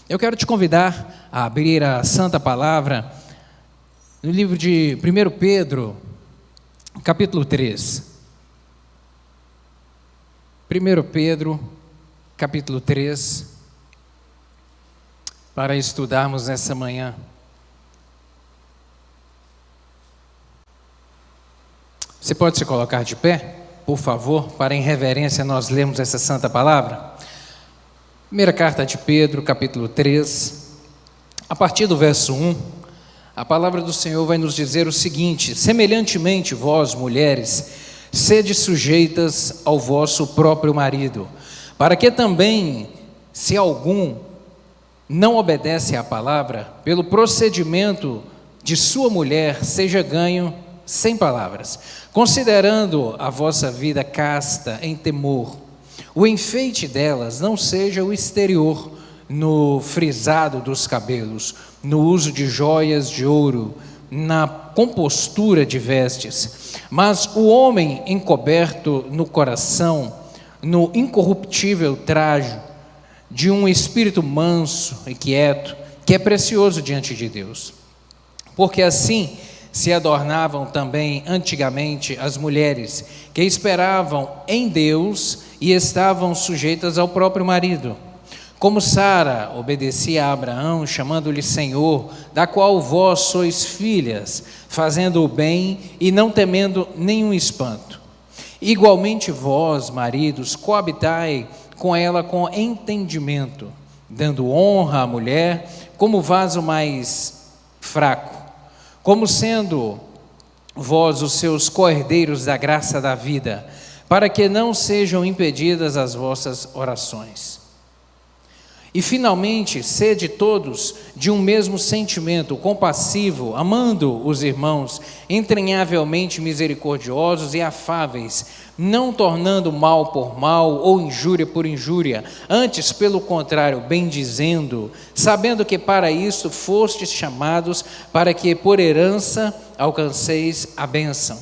Eu quero te convidar a abrir a Santa Palavra no livro de 1 Pedro, capítulo 3. 1 Pedro, capítulo 3, para estudarmos nessa manhã. Você pode se colocar de pé, por favor, para em reverência nós lermos essa Santa Palavra? Primeira carta de Pedro, capítulo 3, a partir do verso 1, a palavra do Senhor vai nos dizer o seguinte: semelhantemente vós, mulheres, sede sujeitas ao vosso próprio marido, para que também, se algum não obedece à palavra, pelo procedimento de sua mulher, seja ganho sem palavras, considerando a vossa vida casta em temor. O enfeite delas não seja o exterior, no frisado dos cabelos, no uso de joias de ouro, na compostura de vestes, mas o homem encoberto no coração, no incorruptível trajo de um espírito manso e quieto, que é precioso diante de Deus. Porque assim se adornavam também antigamente as mulheres que esperavam em Deus e estavam sujeitas ao próprio marido. Como Sara obedecia a Abraão, chamando-lhe Senhor, da qual vós sois filhas, fazendo o bem e não temendo nenhum espanto. Igualmente vós, maridos, coabitai com ela com entendimento, dando honra à mulher como vaso mais fraco, como sendo vós os seus co-herdeiros da graça da vida, para que não sejam impedidas as vossas orações. E finalmente, sede todos de um mesmo sentimento, compassivo, amando os irmãos, entranhavelmente misericordiosos e afáveis, não tornando mal por mal ou injúria por injúria, antes, pelo contrário, bendizendo, sabendo que para isso fostes chamados, para que por herança alcanceis a bênção.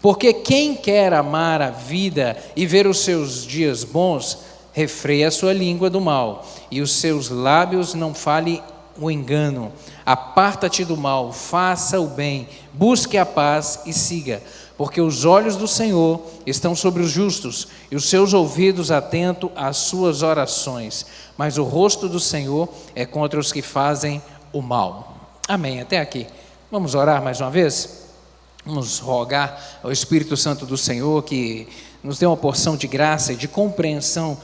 Porque quem quer amar a vida e ver os seus dias bons, refreia a sua língua do mal, e os seus lábios não fale o engano. Aparta-te do mal, faça o bem, busque a paz e siga, porque os olhos do Senhor estão sobre os justos, e os seus ouvidos atentos às suas orações, mas o rosto do Senhor é contra os que fazem o mal. Amém, até aqui. Vamos orar mais uma vez? Vamos rogar ao Espírito Santo do Senhor que nos dê uma porção de graça e de compreensão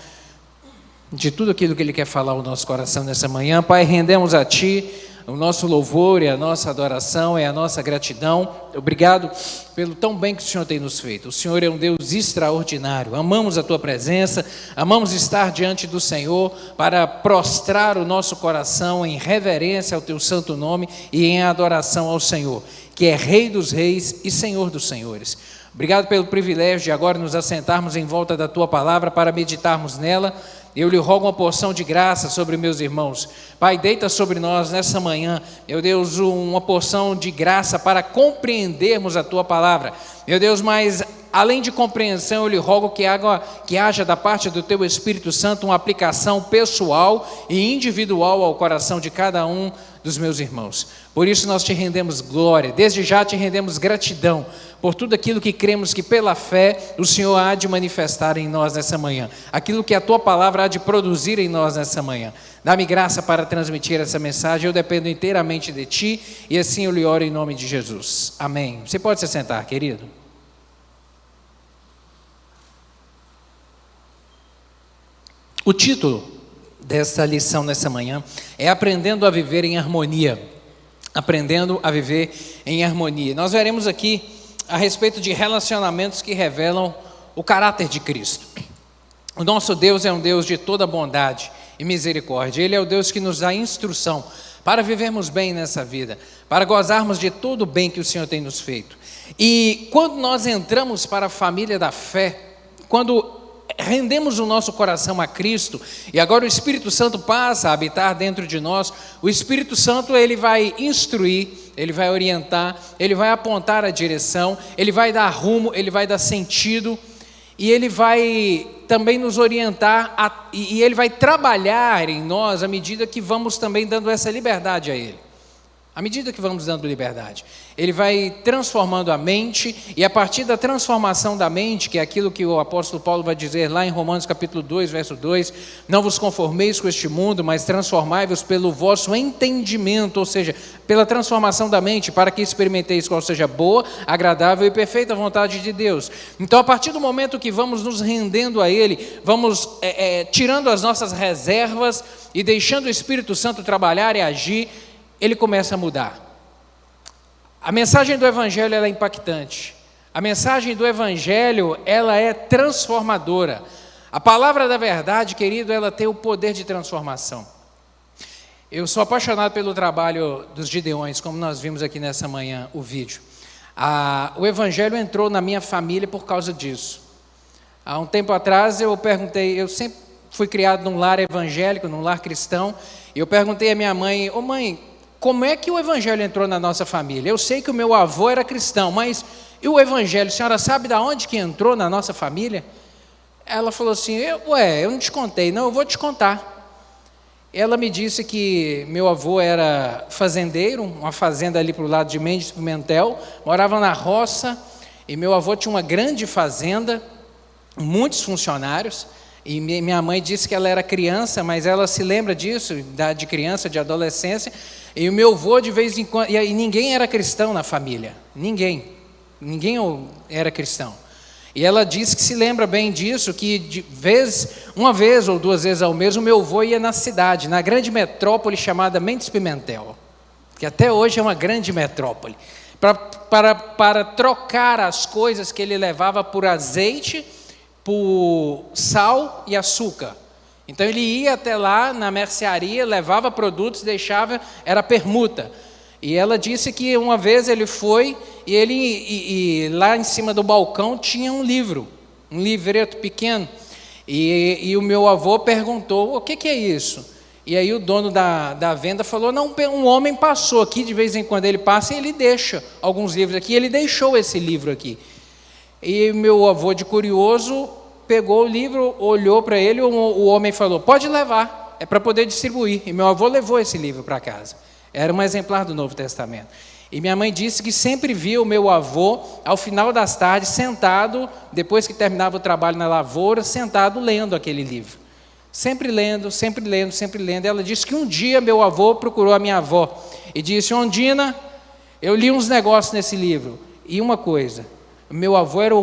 de tudo aquilo que Ele quer falar ao nosso coração nessa manhã. Pai, rendemos a Ti o nosso louvor e a nossa adoração e a nossa gratidão. Obrigado pelo tão bem que o Senhor tem nos feito. O Senhor é um Deus extraordinário. Amamos a Tua presença, amamos estar diante do Senhor para prostrar o nosso coração em reverência ao Teu santo nome e em adoração ao Senhor, que é Rei dos reis e Senhor dos senhores. Obrigado pelo privilégio de agora nos assentarmos em volta da Tua palavra para meditarmos nela. Eu lhe rogo uma porção de graça sobre meus irmãos. Pai, deita sobre nós nessa manhã, meu Deus, uma porção de graça para compreendermos a Tua palavra. Meu Deus, mas além de compreensão, eu lhe rogo que haja da parte do Teu Espírito Santo uma aplicação pessoal e individual ao coração de cada um dos meus irmãos. Por isso nós Te rendemos glória, desde já Te rendemos gratidão por tudo aquilo que cremos que pela fé o Senhor há de manifestar em nós nessa manhã, aquilo que a Tua palavra há de produzir em nós nessa manhã. Dá-me graça para transmitir essa mensagem, eu dependo inteiramente de Ti, e assim eu lhe oro em nome de Jesus. Amém. Você pode se sentar, querido? O título dessa lição nessa manhã é Aprendendo a Viver em Harmonia. Aprendendo a viver em harmonia. Nós veremos aqui a respeito de relacionamentos que revelam o caráter de Cristo. O nosso Deus é um Deus de toda bondade e misericórdia. Ele é o Deus que nos dá instrução para vivermos bem nessa vida, para gozarmos de todo o bem que o Senhor tem nos feito. E quando nós entramos para a família da fé, quando rendemos o nosso coração a Cristo, e agora o Espírito Santo passa a habitar dentro de nós, o Espírito Santo ele vai instruir, ele vai orientar, ele vai apontar a direção, ele vai dar rumo, ele vai dar sentido. e Ele vai também nos orientar, e Ele vai trabalhar em nós à medida que vamos também dando essa liberdade a Ele. À medida que vamos dando liberdade, Ele vai transformando a mente, e a partir da transformação da mente, que é aquilo que o apóstolo Paulo vai dizer lá em Romanos capítulo 2, verso 2, não vos conformeis com este mundo, mas transformai-vos pelo vosso entendimento, ou seja, pela transformação da mente, para que experimenteis qual seja boa, agradável e perfeita vontade de Deus. Então, a partir do momento que vamos nos rendendo a Ele, vamos tirando as nossas reservas e deixando o Espírito Santo trabalhar e agir, Ele começa a mudar. A mensagem do Evangelho ela é impactante. A mensagem do Evangelho ela é transformadora. A palavra da verdade, querido, ela tem o poder de transformação. Eu sou apaixonado pelo trabalho dos Gideões, como nós vimos aqui nessa manhã o vídeo. O Evangelho entrou na minha família por causa disso. Há um tempo atrás eu perguntei, eu sempre fui criado num lar evangélico, num lar cristão, e eu perguntei à minha mãe, mãe, como é que o Evangelho entrou na nossa família? Eu sei que o meu avô era cristão, mas e o Evangelho, a senhora sabe de onde que entrou na nossa família? Ela falou assim, eu não te contei. Não, eu vou te contar. Ela me disse que meu avô era fazendeiro, uma fazenda ali para o lado de Mendes Pimentel, morava na roça, e meu avô tinha uma grande fazenda, muitos funcionários, e minha mãe disse que ela era criança, mas ela se lembra disso, de criança, de adolescência, e o meu avô de vez em quando, e ninguém era cristão na família, ninguém era cristão, e ela disse que se lembra bem disso, que uma vez ou duas vezes ao mês, o meu avô ia na cidade, na grande metrópole chamada Mendes Pimentel, que até hoje é uma grande metrópole, para trocar as coisas que ele levava por azeite, por sal e açúcar. Então ele ia até lá na mercearia, levava produtos, deixava, era permuta. E ela disse que uma vez ele foi e lá em cima do balcão tinha um livro, um livreto pequeno. E o meu avô perguntou, o que é isso? E aí o dono da venda falou, não, um homem passou aqui, de vez em quando ele passa e ele deixa alguns livros aqui, ele deixou esse livro aqui. E meu avô, de curioso, pegou o livro, olhou para ele, o homem falou, pode levar, é para poder distribuir. E meu avô levou esse livro para casa. Era um exemplar do Novo Testamento. E minha mãe disse que sempre via o meu avô, ao final das tardes, sentado, depois que terminava o trabalho na lavoura, sentado lendo aquele livro. Sempre lendo, sempre lendo, sempre lendo. Ela disse que um dia meu avô procurou a minha avó e disse, Ondina, eu li uns negócios nesse livro. E uma coisa, meu avô era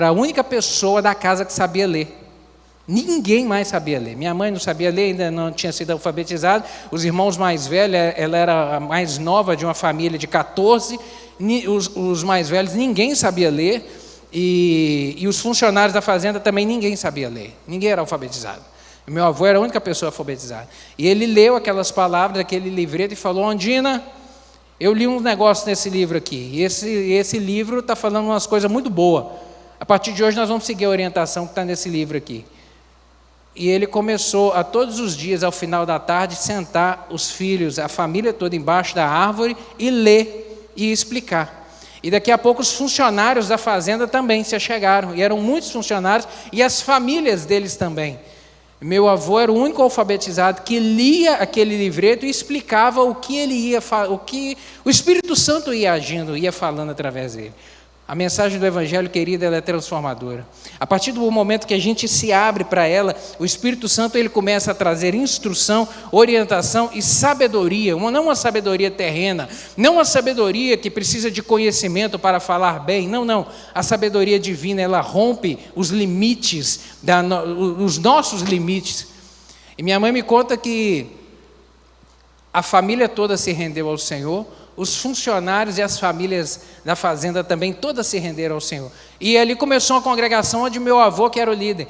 a única pessoa da casa que sabia ler. Ninguém mais sabia ler. Minha mãe não sabia ler, ainda não tinha sido alfabetizada. Os irmãos mais velhos, ela era a mais nova de uma família de 14. Os mais velhos, ninguém sabia ler. E os funcionários da fazenda também ninguém sabia ler. Ninguém era alfabetizado. Meu avô era a única pessoa alfabetizada. E ele leu aquelas palavras daquele livreto e falou, Ondina, eu li um negócio nesse livro aqui, e esse livro está falando umas coisas muito boas. A partir de hoje nós vamos seguir a orientação que está nesse livro aqui. E ele começou a todos os dias, ao final da tarde, sentar os filhos, a família toda embaixo da árvore e ler e explicar. E daqui a pouco os funcionários da fazenda também se achegaram, e eram muitos funcionários, e as famílias deles também. Meu avô era o único alfabetizado que lia aquele livreto e explicava o que ele ia o que o Espírito Santo ia agindo, ia falando através dele. A mensagem do Evangelho, querida, ela é transformadora. A partir do momento que a gente se abre para ela, o Espírito Santo ele começa a trazer instrução, orientação e sabedoria, não uma sabedoria terrena, não uma sabedoria que precisa de conhecimento para falar bem, não. A sabedoria divina, ela rompe os limites, os nossos limites. E minha mãe me conta que a família toda se rendeu ao Senhor, os funcionários e as famílias da fazenda também, todas se renderam ao Senhor. E ali começou uma congregação onde meu avô, que era o líder.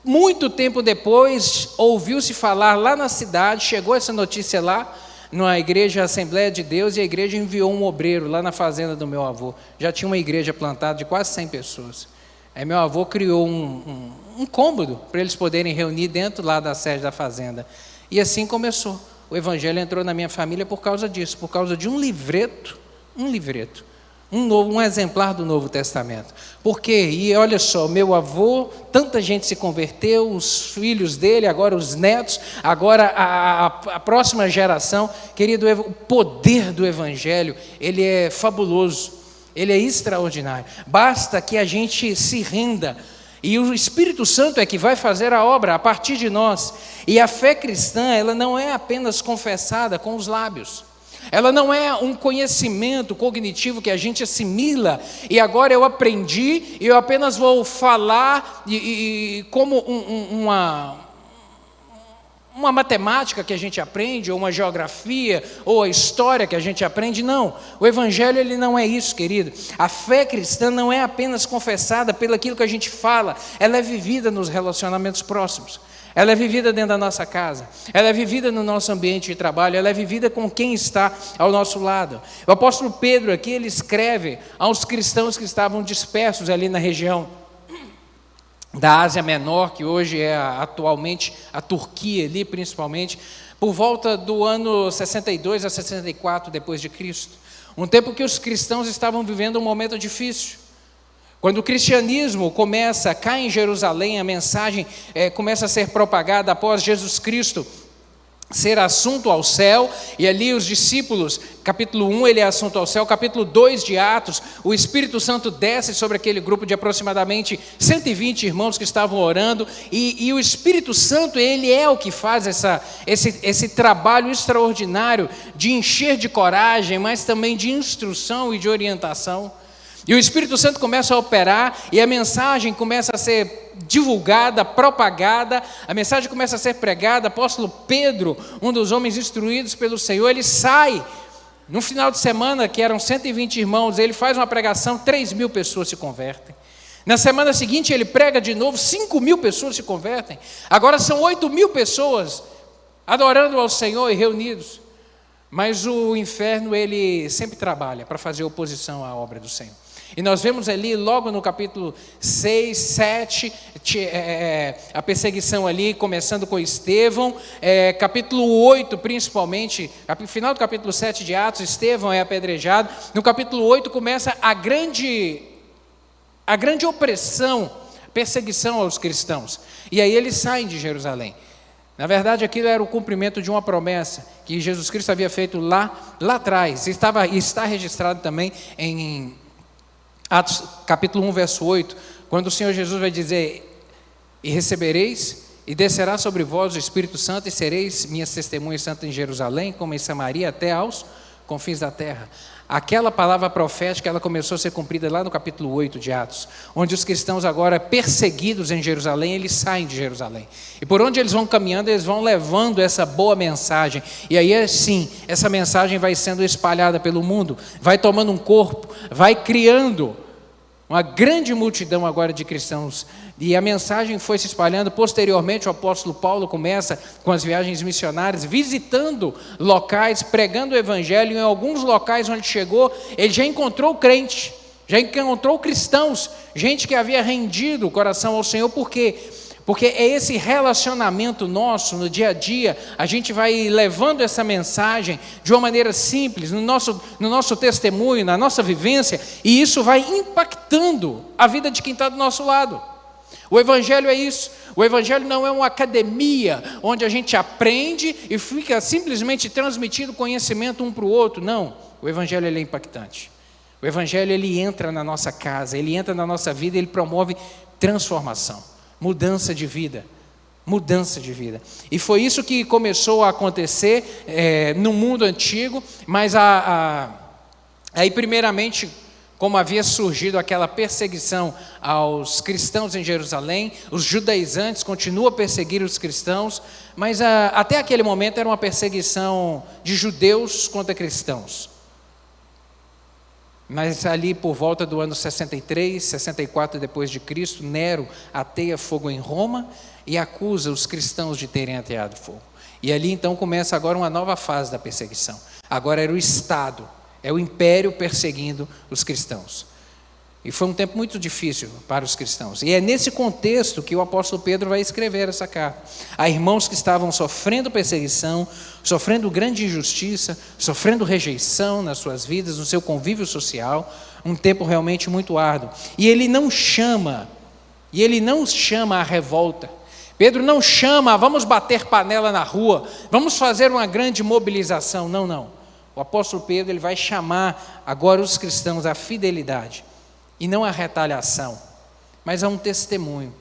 Muito tempo depois, ouviu-se falar lá na cidade, chegou essa notícia lá, na igreja Assembleia de Deus, e a igreja enviou um obreiro lá na fazenda do meu avô. Já tinha uma igreja plantada de quase 100 pessoas. Aí meu avô criou um cômodo para eles poderem reunir dentro lá da sede da fazenda. E assim começou. O Evangelho entrou na minha família por causa disso, por causa de um livreto, Um exemplar do Novo Testamento. Por quê? E olha só, meu avô, tanta gente se converteu, os filhos dele, agora os netos, agora a próxima geração. Querido, o poder do Evangelho, ele é fabuloso, ele é extraordinário. Basta que a gente se renda, e o Espírito Santo é que vai fazer a obra a partir de nós. E a fé cristã, ela não é apenas confessada com os lábios. Ela não é um conhecimento cognitivo que a gente assimila e agora eu aprendi e eu apenas vou falar como uma matemática que a gente aprende, ou uma geografia, ou a história que a gente aprende. Não, o Evangelho ele não é isso, querido. A fé cristã não é apenas confessada pelo aquilo que a gente fala, ela é vivida nos relacionamentos próximos. Ela é vivida dentro da nossa casa, ela é vivida no nosso ambiente de trabalho, ela é vivida com quem está ao nosso lado. O apóstolo Pedro aqui, ele escreve aos cristãos que estavam dispersos ali na região da Ásia Menor, que hoje é atualmente a Turquia ali principalmente, por volta do ano 62 a 64 depois de Cristo. Um tempo que os cristãos estavam vivendo um momento difícil. Quando o cristianismo cai em Jerusalém, a mensagem começa a ser propagada após Jesus Cristo ser assunto ao céu, e ali os discípulos, capítulo 1 ele é assunto ao céu, capítulo 2 de Atos, o Espírito Santo desce sobre aquele grupo de aproximadamente 120 irmãos que estavam orando, e o Espírito Santo ele é o que faz esse trabalho extraordinário de encher de coragem, mas também de instrução e de orientação. E o Espírito Santo começa a operar, e a mensagem começa a ser divulgada, propagada, a mensagem começa a ser pregada. Apóstolo Pedro, um dos homens instruídos pelo Senhor, ele sai, no final de semana, que eram 120 irmãos, ele faz uma pregação, 3.000 pessoas se convertem. Na semana seguinte ele prega de novo, 5.000 pessoas se convertem. Agora são 8.000 pessoas adorando ao Senhor e reunidos. Mas o inferno, ele sempre trabalha para fazer oposição à obra do Senhor. E nós vemos ali, logo no capítulo 6, 7, a perseguição ali, começando com Estevão, capítulo 8 principalmente, final do capítulo 7 de Atos, Estevão é apedrejado. No capítulo 8 começa a grande opressão, perseguição aos cristãos. E aí eles saem de Jerusalém. Na verdade, aquilo era o cumprimento de uma promessa que Jesus Cristo havia feito lá atrás. Está registrado também em Atos capítulo 1, verso 8, quando o Senhor Jesus vai dizer: e recebereis, e descerá sobre vós o Espírito Santo, e sereis minhas testemunhas tanto em Jerusalém, como em Samaria, até aos confins da terra. Aquela palavra profética, ela começou a ser cumprida lá no capítulo 8 de Atos, onde os cristãos agora perseguidos em Jerusalém, eles saem de Jerusalém. E por onde eles vão caminhando, eles vão levando essa boa mensagem. E aí assim, essa mensagem vai sendo espalhada pelo mundo, vai tomando um corpo, vai criando uma grande multidão agora de cristãos. E a mensagem foi se espalhando. Posteriormente o apóstolo Paulo começa com as viagens missionárias, visitando locais, pregando o evangelho. Em alguns locais onde chegou, ele já encontrou crentes, já encontrou cristãos, gente que havia rendido o coração ao Senhor. Por quê? Porque é esse relacionamento nosso no dia a dia, a gente vai levando essa mensagem de uma maneira simples, no nosso testemunho, na nossa vivência, e isso vai impactando a vida de quem está do nosso lado. O Evangelho é isso. O Evangelho não é uma academia onde a gente aprende e fica simplesmente transmitindo conhecimento um para o outro. Não, o Evangelho ele é impactante. O Evangelho ele entra na nossa casa, ele entra na nossa vida, ele promove transformação, mudança de vida. Mudança de vida. E foi isso que começou a acontecer no mundo antigo, mas aí primeiramente, como havia surgido aquela perseguição aos cristãos em Jerusalém, os judaizantes continuam a perseguir os cristãos, mas até aquele momento era uma perseguição de judeus contra cristãos. Mas ali por volta do ano 63, 64 depois de Cristo, Nero ateia fogo em Roma e acusa os cristãos de terem ateado fogo. E ali então começa agora uma nova fase da perseguição. Agora era o Estado, é o império perseguindo os cristãos. E foi um tempo muito difícil para os cristãos. E é nesse contexto que o apóstolo Pedro vai escrever essa carta. Há irmãos que estavam sofrendo perseguição, sofrendo grande injustiça, sofrendo rejeição nas suas vidas, no seu convívio social, um tempo realmente muito árduo. E ele não chama a revolta. Pedro não chama, vamos bater panela na rua, vamos fazer uma grande mobilização. Não, não. O apóstolo Pedro ele vai chamar agora os cristãos à fidelidade. E não a retaliação, mas a um testemunho.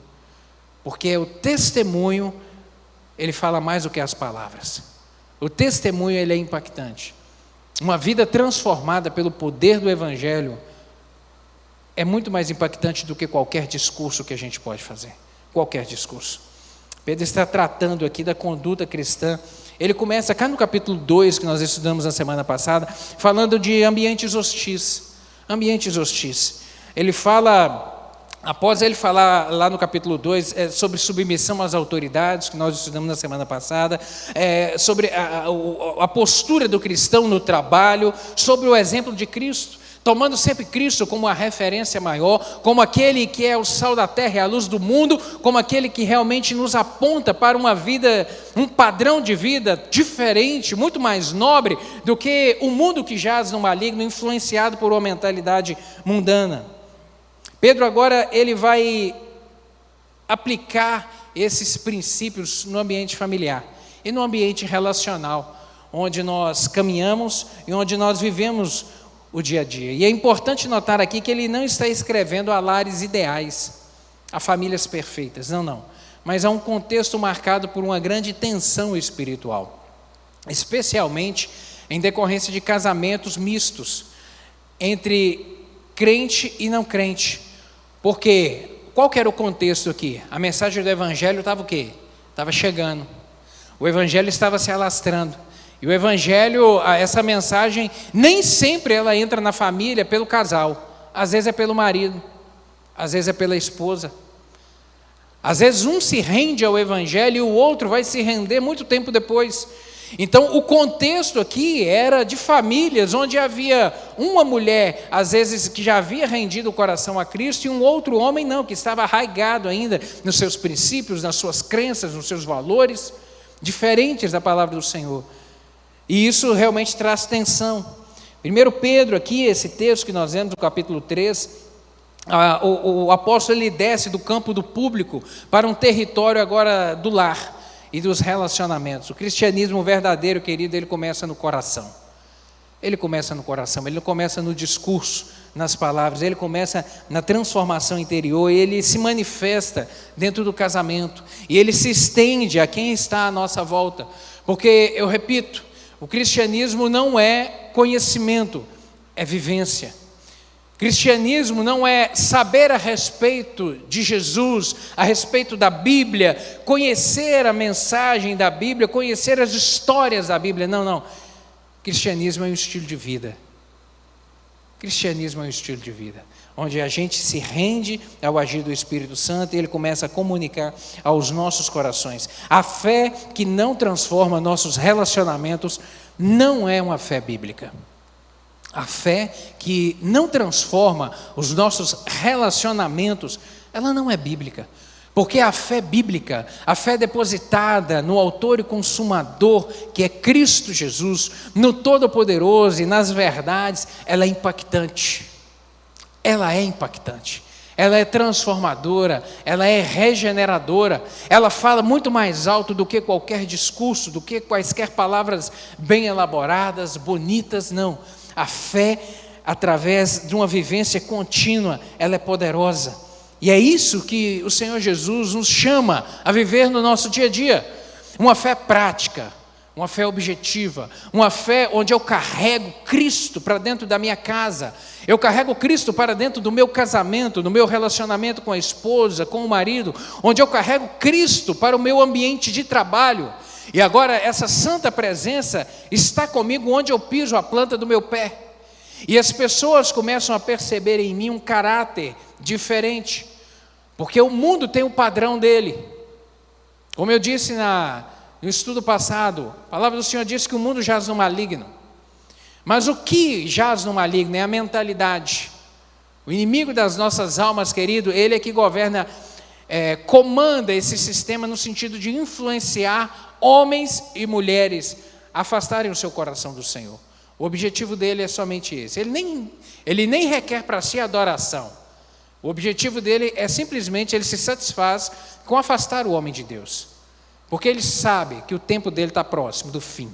Porque o testemunho, ele fala mais do que as palavras. O testemunho, ele é impactante. Uma vida transformada pelo poder do Evangelho é muito mais impactante do que qualquer discurso que a gente pode fazer. Qualquer discurso. Pedro está tratando aqui da conduta cristã. Ele começa cá no capítulo 2, que nós estudamos na semana passada, falando de ambientes hostis. Ambientes hostis. Ele fala, após ele falar lá no capítulo 2, sobre submissão às autoridades, que nós estudamos na semana passada, sobre a postura do cristão no trabalho, sobre o exemplo de Cristo, tomando sempre Cristo como a referência maior, como aquele que é o sal da terra e a luz do mundo, como aquele que realmente nos aponta para uma vida, um padrão de vida diferente, muito mais nobre do que o mundo que jaz no maligno, influenciado por uma mentalidade mundana. Pedro agora ele vai aplicar esses princípios no ambiente familiar e no ambiente relacional, onde nós caminhamos e onde nós vivemos o dia a dia. E é importante notar aqui que ele não está escrevendo a lares ideais, a famílias perfeitas, não. Mas há um contexto marcado por uma grande tensão espiritual, especialmente em decorrência de casamentos mistos entre crente e não crente. Porque, qual que era o contexto aqui? A mensagem do Evangelho estava o quê? Estava chegando. O Evangelho estava se alastrando. E o Evangelho, essa mensagem, nem sempre ela entra na família pelo casal. Às vezes é pelo marido, às vezes é pela esposa. Às vezes um se rende ao Evangelho e o outro vai se render muito tempo depois. Então, o contexto aqui era de famílias onde havia uma mulher, às vezes, que já havia rendido o coração a Cristo, e um outro homem não, que estava arraigado ainda nos seus princípios, nas suas crenças, nos seus valores, diferentes da palavra do Senhor. E isso realmente traz tensão. 1 Pedro, aqui, esse texto que nós vemos no capítulo 3, o apóstolo ele desce do campo do público para um território agora do lar e dos relacionamentos. O cristianismo verdadeiro, querido, ele começa no coração. Ele começa no coração, ele não começa no discurso, nas palavras, ele começa na transformação interior, ele se manifesta dentro do casamento, e ele se estende a quem está à nossa volta. Porque, eu repito, o cristianismo não é conhecimento, é vivência. Cristianismo não é saber a respeito de Jesus, a respeito da Bíblia, conhecer a mensagem da Bíblia, conhecer as histórias da Bíblia. Não. Cristianismo é um estilo de vida. Cristianismo é um estilo de vida, onde a gente se rende ao agir do Espírito Santo e ele começa a comunicar aos nossos corações. A fé que não transforma nossos relacionamentos não é uma fé bíblica. A fé que não transforma os nossos relacionamentos, ela não é bíblica. Porque a fé bíblica, a fé depositada no autor e consumador, que é Cristo Jesus, no Todo-Poderoso e nas verdades, ela é impactante. Ela é impactante. Ela é transformadora, ela é regeneradora, ela fala muito mais alto do que qualquer discurso, do que quaisquer palavras bem elaboradas, bonitas, não. A fé, através de uma vivência contínua, ela é poderosa. E é isso que o Senhor Jesus nos chama a viver no nosso dia a dia. Uma fé prática, uma fé objetiva, uma fé onde eu carrego Cristo para dentro da minha casa. Eu carrego Cristo para dentro do meu casamento, do meu relacionamento com a esposa, com o marido, onde eu carrego Cristo para o meu ambiente de trabalho. E agora essa santa presença está comigo onde eu piso a planta do meu pé. E as pessoas começam a perceber em mim um caráter diferente, porque o mundo tem o padrão dele. Como eu disse no estudo passado, a palavra do Senhor diz que o mundo jaz no maligno. Mas o que jaz no maligno é a mentalidade. O inimigo das nossas almas, querido, ele é que governa, comanda esse sistema no sentido de influenciar homens e mulheres a afastarem o seu coração do Senhor. O objetivo dele é somente esse. Ele nem requer para si adoração. O objetivo dele é simplesmente, ele se satisfaz com afastar o homem de Deus. Porque ele sabe que o tempo dele está próximo do fim.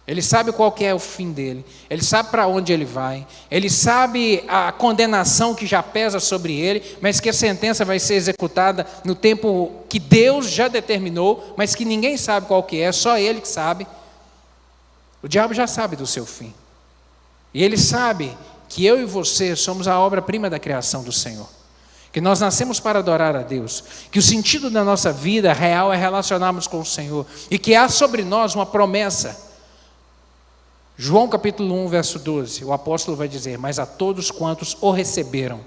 Ele sabe qual que é o fim dele, ele sabe para onde ele vai, ele sabe a condenação que já pesa sobre ele, mas que a sentença vai ser executada no tempo que Deus já determinou, mas que ninguém sabe qual que é, só ele que sabe. O diabo já sabe do seu fim. E ele sabe que eu e você somos a obra-prima da criação do Senhor. Que nós nascemos para adorar a Deus. Que o sentido da nossa vida real é relacionarmos com o Senhor. E que há sobre nós uma promessa. João capítulo 1, verso 12, o apóstolo vai dizer: mas a todos quantos o receberam,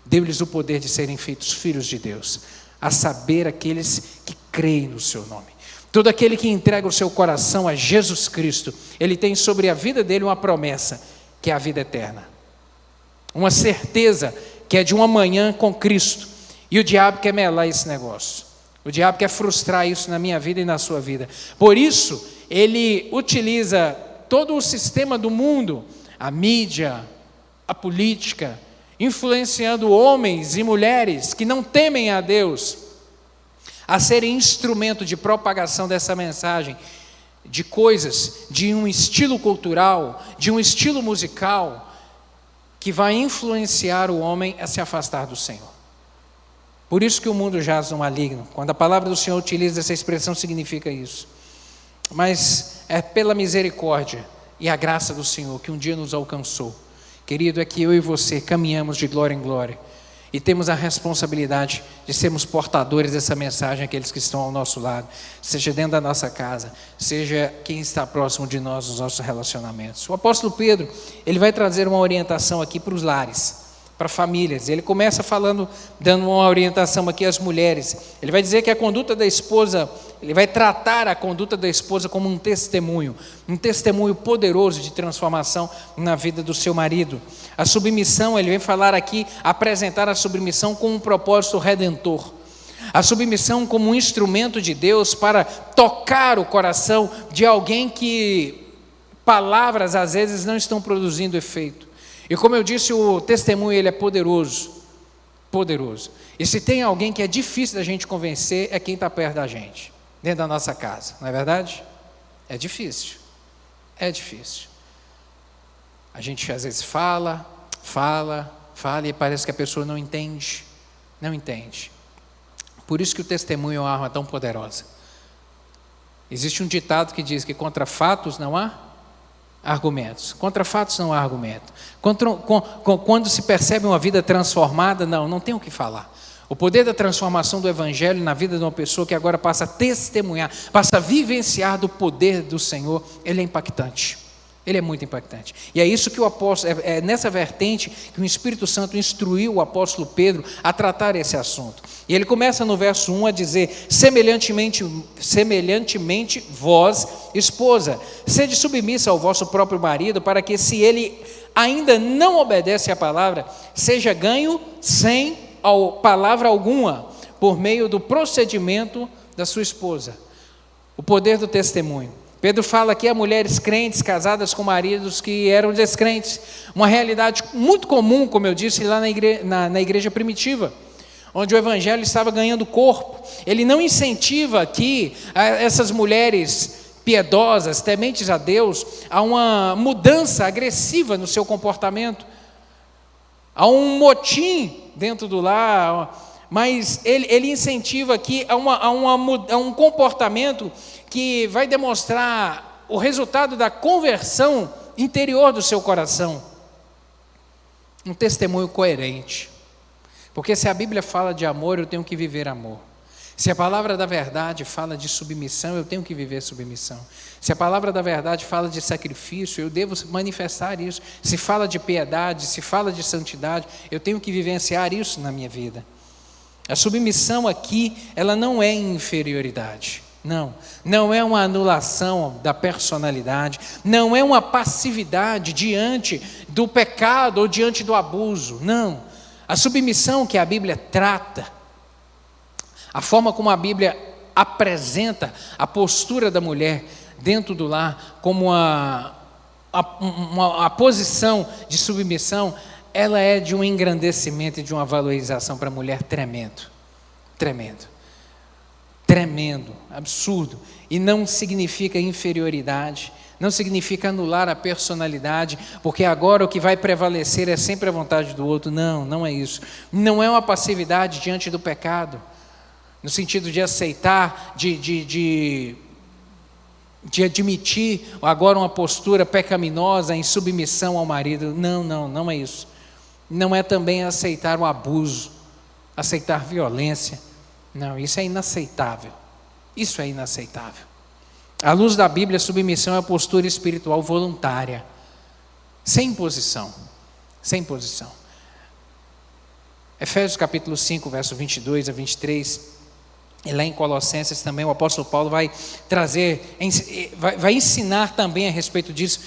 deu-lhes o poder de serem feitos filhos de Deus, a saber, aqueles que creem no seu nome. Todo aquele que entrega o seu coração a Jesus Cristo, ele tem sobre a vida dele uma promessa, que é a vida eterna. Uma certeza que é de um amanhã com Cristo. E o diabo quer melar esse negócio. O diabo quer frustrar isso na minha vida e na sua vida. Por isso, ele utiliza todo o sistema do mundo, a mídia, a política, influenciando homens e mulheres que não temem a Deus, a serem instrumento de propagação dessa mensagem, de coisas, de um estilo cultural, de um estilo musical, que vai influenciar o homem a se afastar do Senhor. Por isso que o mundo jaz no maligno. Quando a palavra do Senhor utiliza essa expressão, significa isso. Mas é pela misericórdia e a graça do Senhor que um dia nos alcançou. Querido, é que eu e você caminhamos de glória em glória e temos a responsabilidade de sermos portadores dessa mensagem àqueles que estão ao nosso lado, seja dentro da nossa casa, seja quem está próximo de nós nos nossos relacionamentos. O apóstolo Pedro, ele vai trazer uma orientação aqui para os lares, para famílias. Ele começa dando uma orientação aqui às mulheres. Ele vai dizer que a conduta da esposa, ele vai tratar a conduta da esposa como um testemunho poderoso de transformação na vida do seu marido. A submissão, ele vem falar aqui, apresentar a submissão com um propósito redentor. A submissão como um instrumento de Deus para tocar o coração de alguém que palavras às vezes não estão produzindo efeito. E como eu disse, o testemunho ele é poderoso. E se tem alguém que é difícil da gente convencer, é quem está perto da gente, dentro da nossa casa, não é verdade? É difícil. A gente às vezes fala e parece que a pessoa não entende. Por isso que o testemunho é uma arma tão poderosa. Existe um ditado que diz que contra fatos não há argumentos. Contra fatos não há argumento. Quando se percebe uma vida transformada, não tem o que falar. O poder da transformação do Evangelho na vida de uma pessoa que agora passa a testemunhar, passa a vivenciar do poder do Senhor, ele é impactante. Ele é muito impactante. E é isso que o apóstolo, é nessa vertente que o Espírito Santo instruiu o apóstolo Pedro a tratar esse assunto. E ele começa no verso 1 a dizer: semelhantemente vós, esposa, sede submissa ao vosso próprio marido, para que, se ele ainda não obedece à palavra, seja ganho sem palavra alguma, por meio do procedimento da sua esposa. O poder do testemunho. Pedro fala aqui a mulheres crentes casadas com maridos que eram descrentes, uma realidade muito comum, como eu disse, lá na igreja primitiva, onde o evangelho estava ganhando corpo. Ele não incentiva aqui essas mulheres piedosas, tementes a Deus, a uma mudança agressiva no seu comportamento, a um motim dentro do lar, mas ele incentiva aqui a um comportamento que vai demonstrar o resultado da conversão interior do seu coração. Um testemunho coerente. Porque se a Bíblia fala de amor, eu tenho que viver amor. Se a palavra da verdade fala de submissão, eu tenho que viver submissão. Se a palavra da verdade fala de sacrifício, eu devo manifestar isso. Se fala de piedade, se fala de santidade, eu tenho que vivenciar isso na minha vida. A submissão aqui, ela não é inferioridade. Não é uma anulação da personalidade, não é uma passividade diante do pecado ou diante do abuso, não. A submissão que a Bíblia trata, a forma como a Bíblia apresenta a postura da mulher dentro do lar, como a posição de submissão, ela é de um engrandecimento e de uma valorização para a mulher tremendo, absurdo. E não significa inferioridade, não significa anular a personalidade, porque agora o que vai prevalecer é sempre a vontade do outro. Não é isso. Não é uma passividade diante do pecado, no sentido de aceitar, de admitir agora uma postura pecaminosa em submissão ao marido. Não é isso. Não é também aceitar o abuso, aceitar violência. Não, isso é inaceitável. Isso é inaceitável. À luz da Bíblia, a submissão é a postura espiritual voluntária, sem imposição. Efésios capítulo 5, verso 22 a 23, e lá em Colossenses também o apóstolo Paulo vai trazer, vai ensinar também a respeito disso.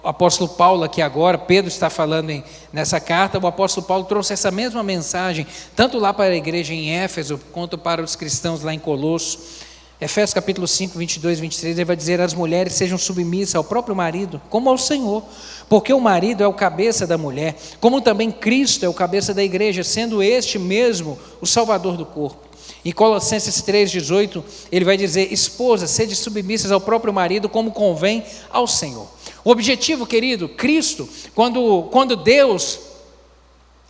O apóstolo Paulo aqui agora, Pedro está falando nessa carta, o apóstolo Paulo trouxe essa mesma mensagem, tanto lá para a igreja em Éfeso, quanto para os cristãos lá em Colosso. Efésios capítulo 5, 22 e 23, ele vai dizer: as mulheres sejam submissas ao próprio marido, como ao Senhor, porque o marido é o cabeça da mulher, como também Cristo é o cabeça da igreja, sendo este mesmo o salvador do corpo. Em Colossenses 3,18, ele vai dizer: esposas, sede submissas ao próprio marido, como convém ao Senhor. O objetivo, querido, Cristo, quando Deus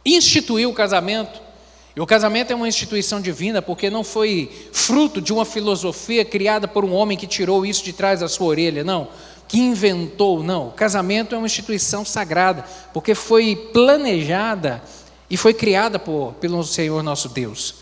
instituiu o casamento, e o casamento é uma instituição divina, porque não foi fruto de uma filosofia criada por um homem que tirou isso de trás da sua orelha, não, que inventou, não. O casamento é uma instituição sagrada, porque foi planejada e foi criada pelo Senhor nosso Deus.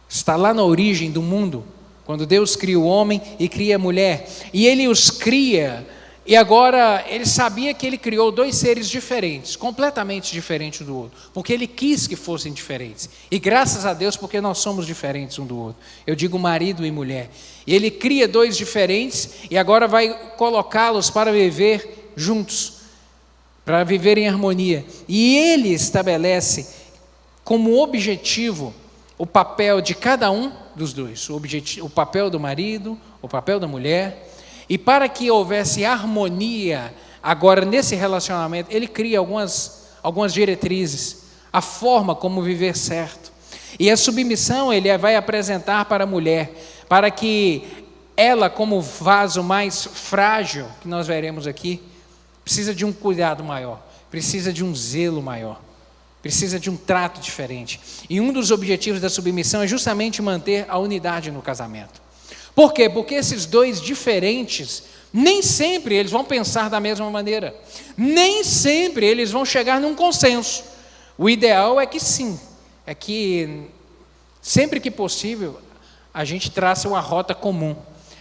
Está lá na origem do mundo, quando Deus cria o homem e cria a mulher, e Ele os cria. E agora, ele sabia que ele criou dois seres diferentes, completamente diferentes um do outro, porque ele quis que fossem diferentes. E graças a Deus, porque nós somos diferentes um do outro. Eu digo marido e mulher. E ele cria dois diferentes e agora vai colocá-los para viver juntos, para viver em harmonia. E ele estabelece como objetivo o papel de cada um dos dois, o papel do marido, o papel da mulher. E para que houvesse harmonia agora nesse relacionamento, ele cria algumas diretrizes, a forma como viver certo. E a submissão ele vai apresentar para a mulher, para que ela, como vaso mais frágil, que nós veremos aqui, precisa de um cuidado maior, precisa de um zelo maior, precisa de um trato diferente. E um dos objetivos da submissão é justamente manter a unidade no casamento. Por quê? Porque esses dois diferentes, nem sempre eles vão pensar da mesma maneira, nem sempre eles vão chegar num consenso. O ideal é que sim, é que sempre que possível a gente traça uma rota comum,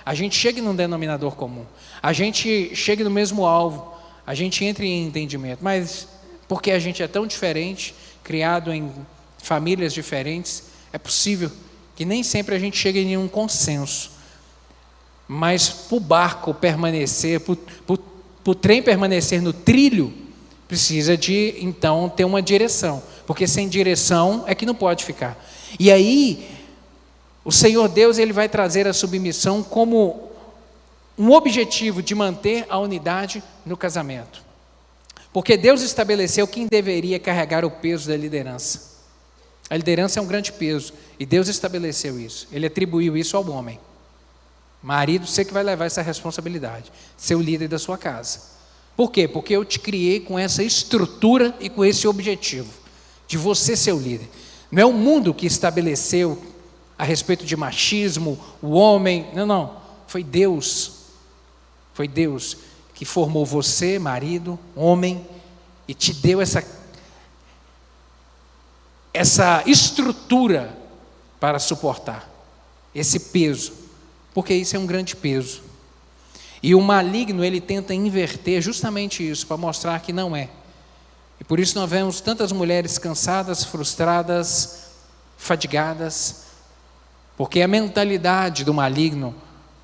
a gente chegue num denominador comum, a gente chegue no mesmo alvo, a gente entre em entendimento. Mas porque a gente é tão diferente, criado em famílias diferentes, é possível que nem sempre a gente chegue em nenhum consenso. Mas para o barco permanecer, para o trem permanecer no trilho, precisa de, então, ter uma direção. Porque sem direção é que não pode ficar. E aí, o Senhor Deus ele vai trazer a submissão como um objetivo de manter a unidade no casamento. Porque Deus estabeleceu quem deveria carregar o peso da liderança. A liderança é um grande peso, e Deus estabeleceu isso. Ele atribuiu isso ao homem. Marido, você que vai levar essa responsabilidade, ser o líder da sua casa. Por quê? Porque eu te criei com essa estrutura e com esse objetivo, de você ser o líder. Não é o mundo que estabeleceu a respeito de machismo, o homem, não. Foi Deus que formou você, marido, homem, e te deu essa estrutura para suportar esse peso. Porque isso é um grande peso. E o maligno, ele tenta inverter justamente isso, para mostrar que não é. E por isso nós vemos tantas mulheres cansadas, frustradas, fadigadas, porque a mentalidade do maligno,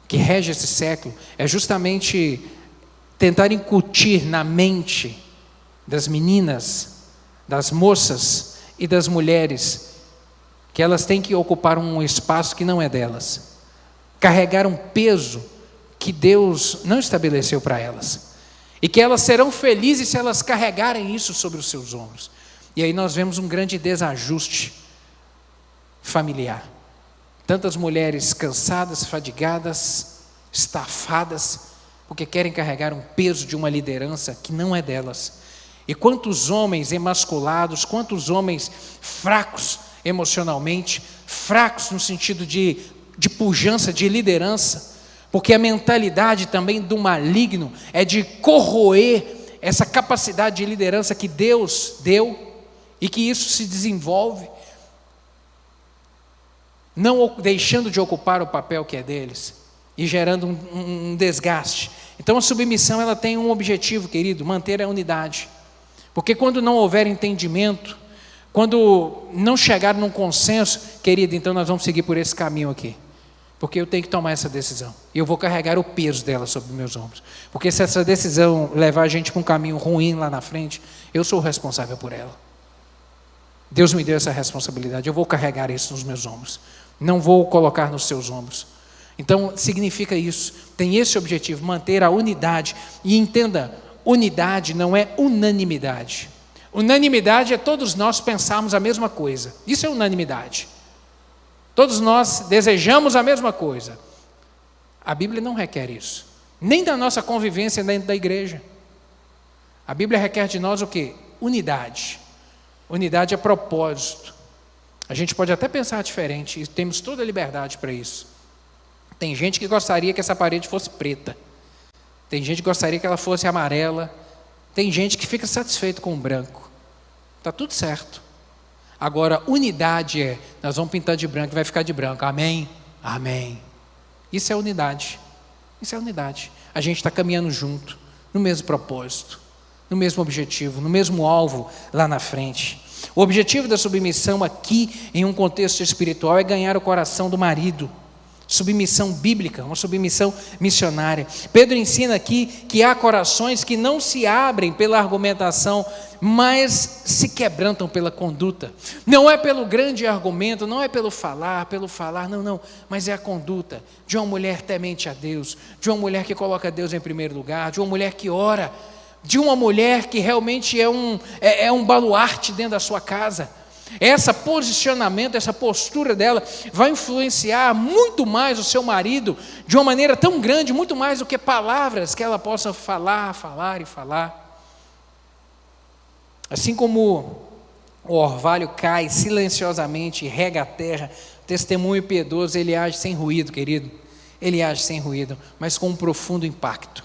que rege esse século, é justamente tentar incutir na mente das meninas, das moças e das mulheres, que elas têm que ocupar um espaço que não é delas, carregar um peso que Deus não estabeleceu para elas, e que elas serão felizes se elas carregarem isso sobre os seus ombros. E aí nós vemos um grande desajuste familiar. Tantas mulheres cansadas, fadigadas, estafadas, porque querem carregar um peso de uma liderança que não é delas. E quantos homens emasculados, quantos homens fracos emocionalmente, fracos no sentido de pujança, de liderança, porque a mentalidade também do maligno é de corroer essa capacidade de liderança que Deus deu, e que isso se desenvolve, não deixando de ocupar o papel que é deles, e gerando um desgaste. Então a submissão, ela tem um objetivo, querido: manter a unidade. Porque quando não houver entendimento, quando não chegar num consenso, querido, então nós vamos seguir por esse caminho aqui, porque eu tenho que tomar essa decisão, e eu vou carregar o peso dela sobre meus ombros, porque se essa decisão levar a gente para um caminho ruim lá na frente, eu sou o responsável por ela. Deus me deu essa responsabilidade, eu vou carregar isso nos meus ombros, não vou colocar nos seus ombros. Então significa isso, tem esse objetivo: manter a unidade. E entenda, unidade não é unanimidade. Unanimidade é todos nós pensarmos a mesma coisa, isso é unanimidade. Todos nós desejamos a mesma coisa. A Bíblia não requer isso, nem da nossa convivência dentro da igreja. A Bíblia requer de nós o quê? Unidade. Unidade é propósito. A gente pode até pensar diferente, e temos toda a liberdade para isso. Tem gente que gostaria que essa parede fosse preta, tem gente que gostaria que ela fosse amarela, tem gente que fica satisfeito com o branco. Está tudo certo. Agora, unidade é: nós vamos pintar de branco e vai ficar de branco. Amém? Amém. Isso é unidade. Isso é unidade. A gente está caminhando junto, no mesmo propósito, no mesmo objetivo, no mesmo alvo lá na frente. O objetivo da submissão aqui, em um contexto espiritual, é ganhar o coração do marido. Submissão bíblica, uma submissão missionária. Pedro ensina aqui que há corações que não se abrem pela argumentação, mas se quebrantam pela conduta. Não é pelo grande argumento, não é pelo falar, não, mas é a conduta de uma mulher temente a Deus, de uma mulher que coloca Deus em primeiro lugar, de uma mulher que ora, de uma mulher que realmente é um baluarte dentro da sua casa. Esse posicionamento, essa postura dela vai influenciar muito mais o seu marido de uma maneira tão grande, muito mais do que palavras que ela possa falar. Assim como o orvalho cai silenciosamente e rega a terra, o testemunho piedoso, ele age sem ruído, querido. Ele age sem ruído, mas com um profundo impacto.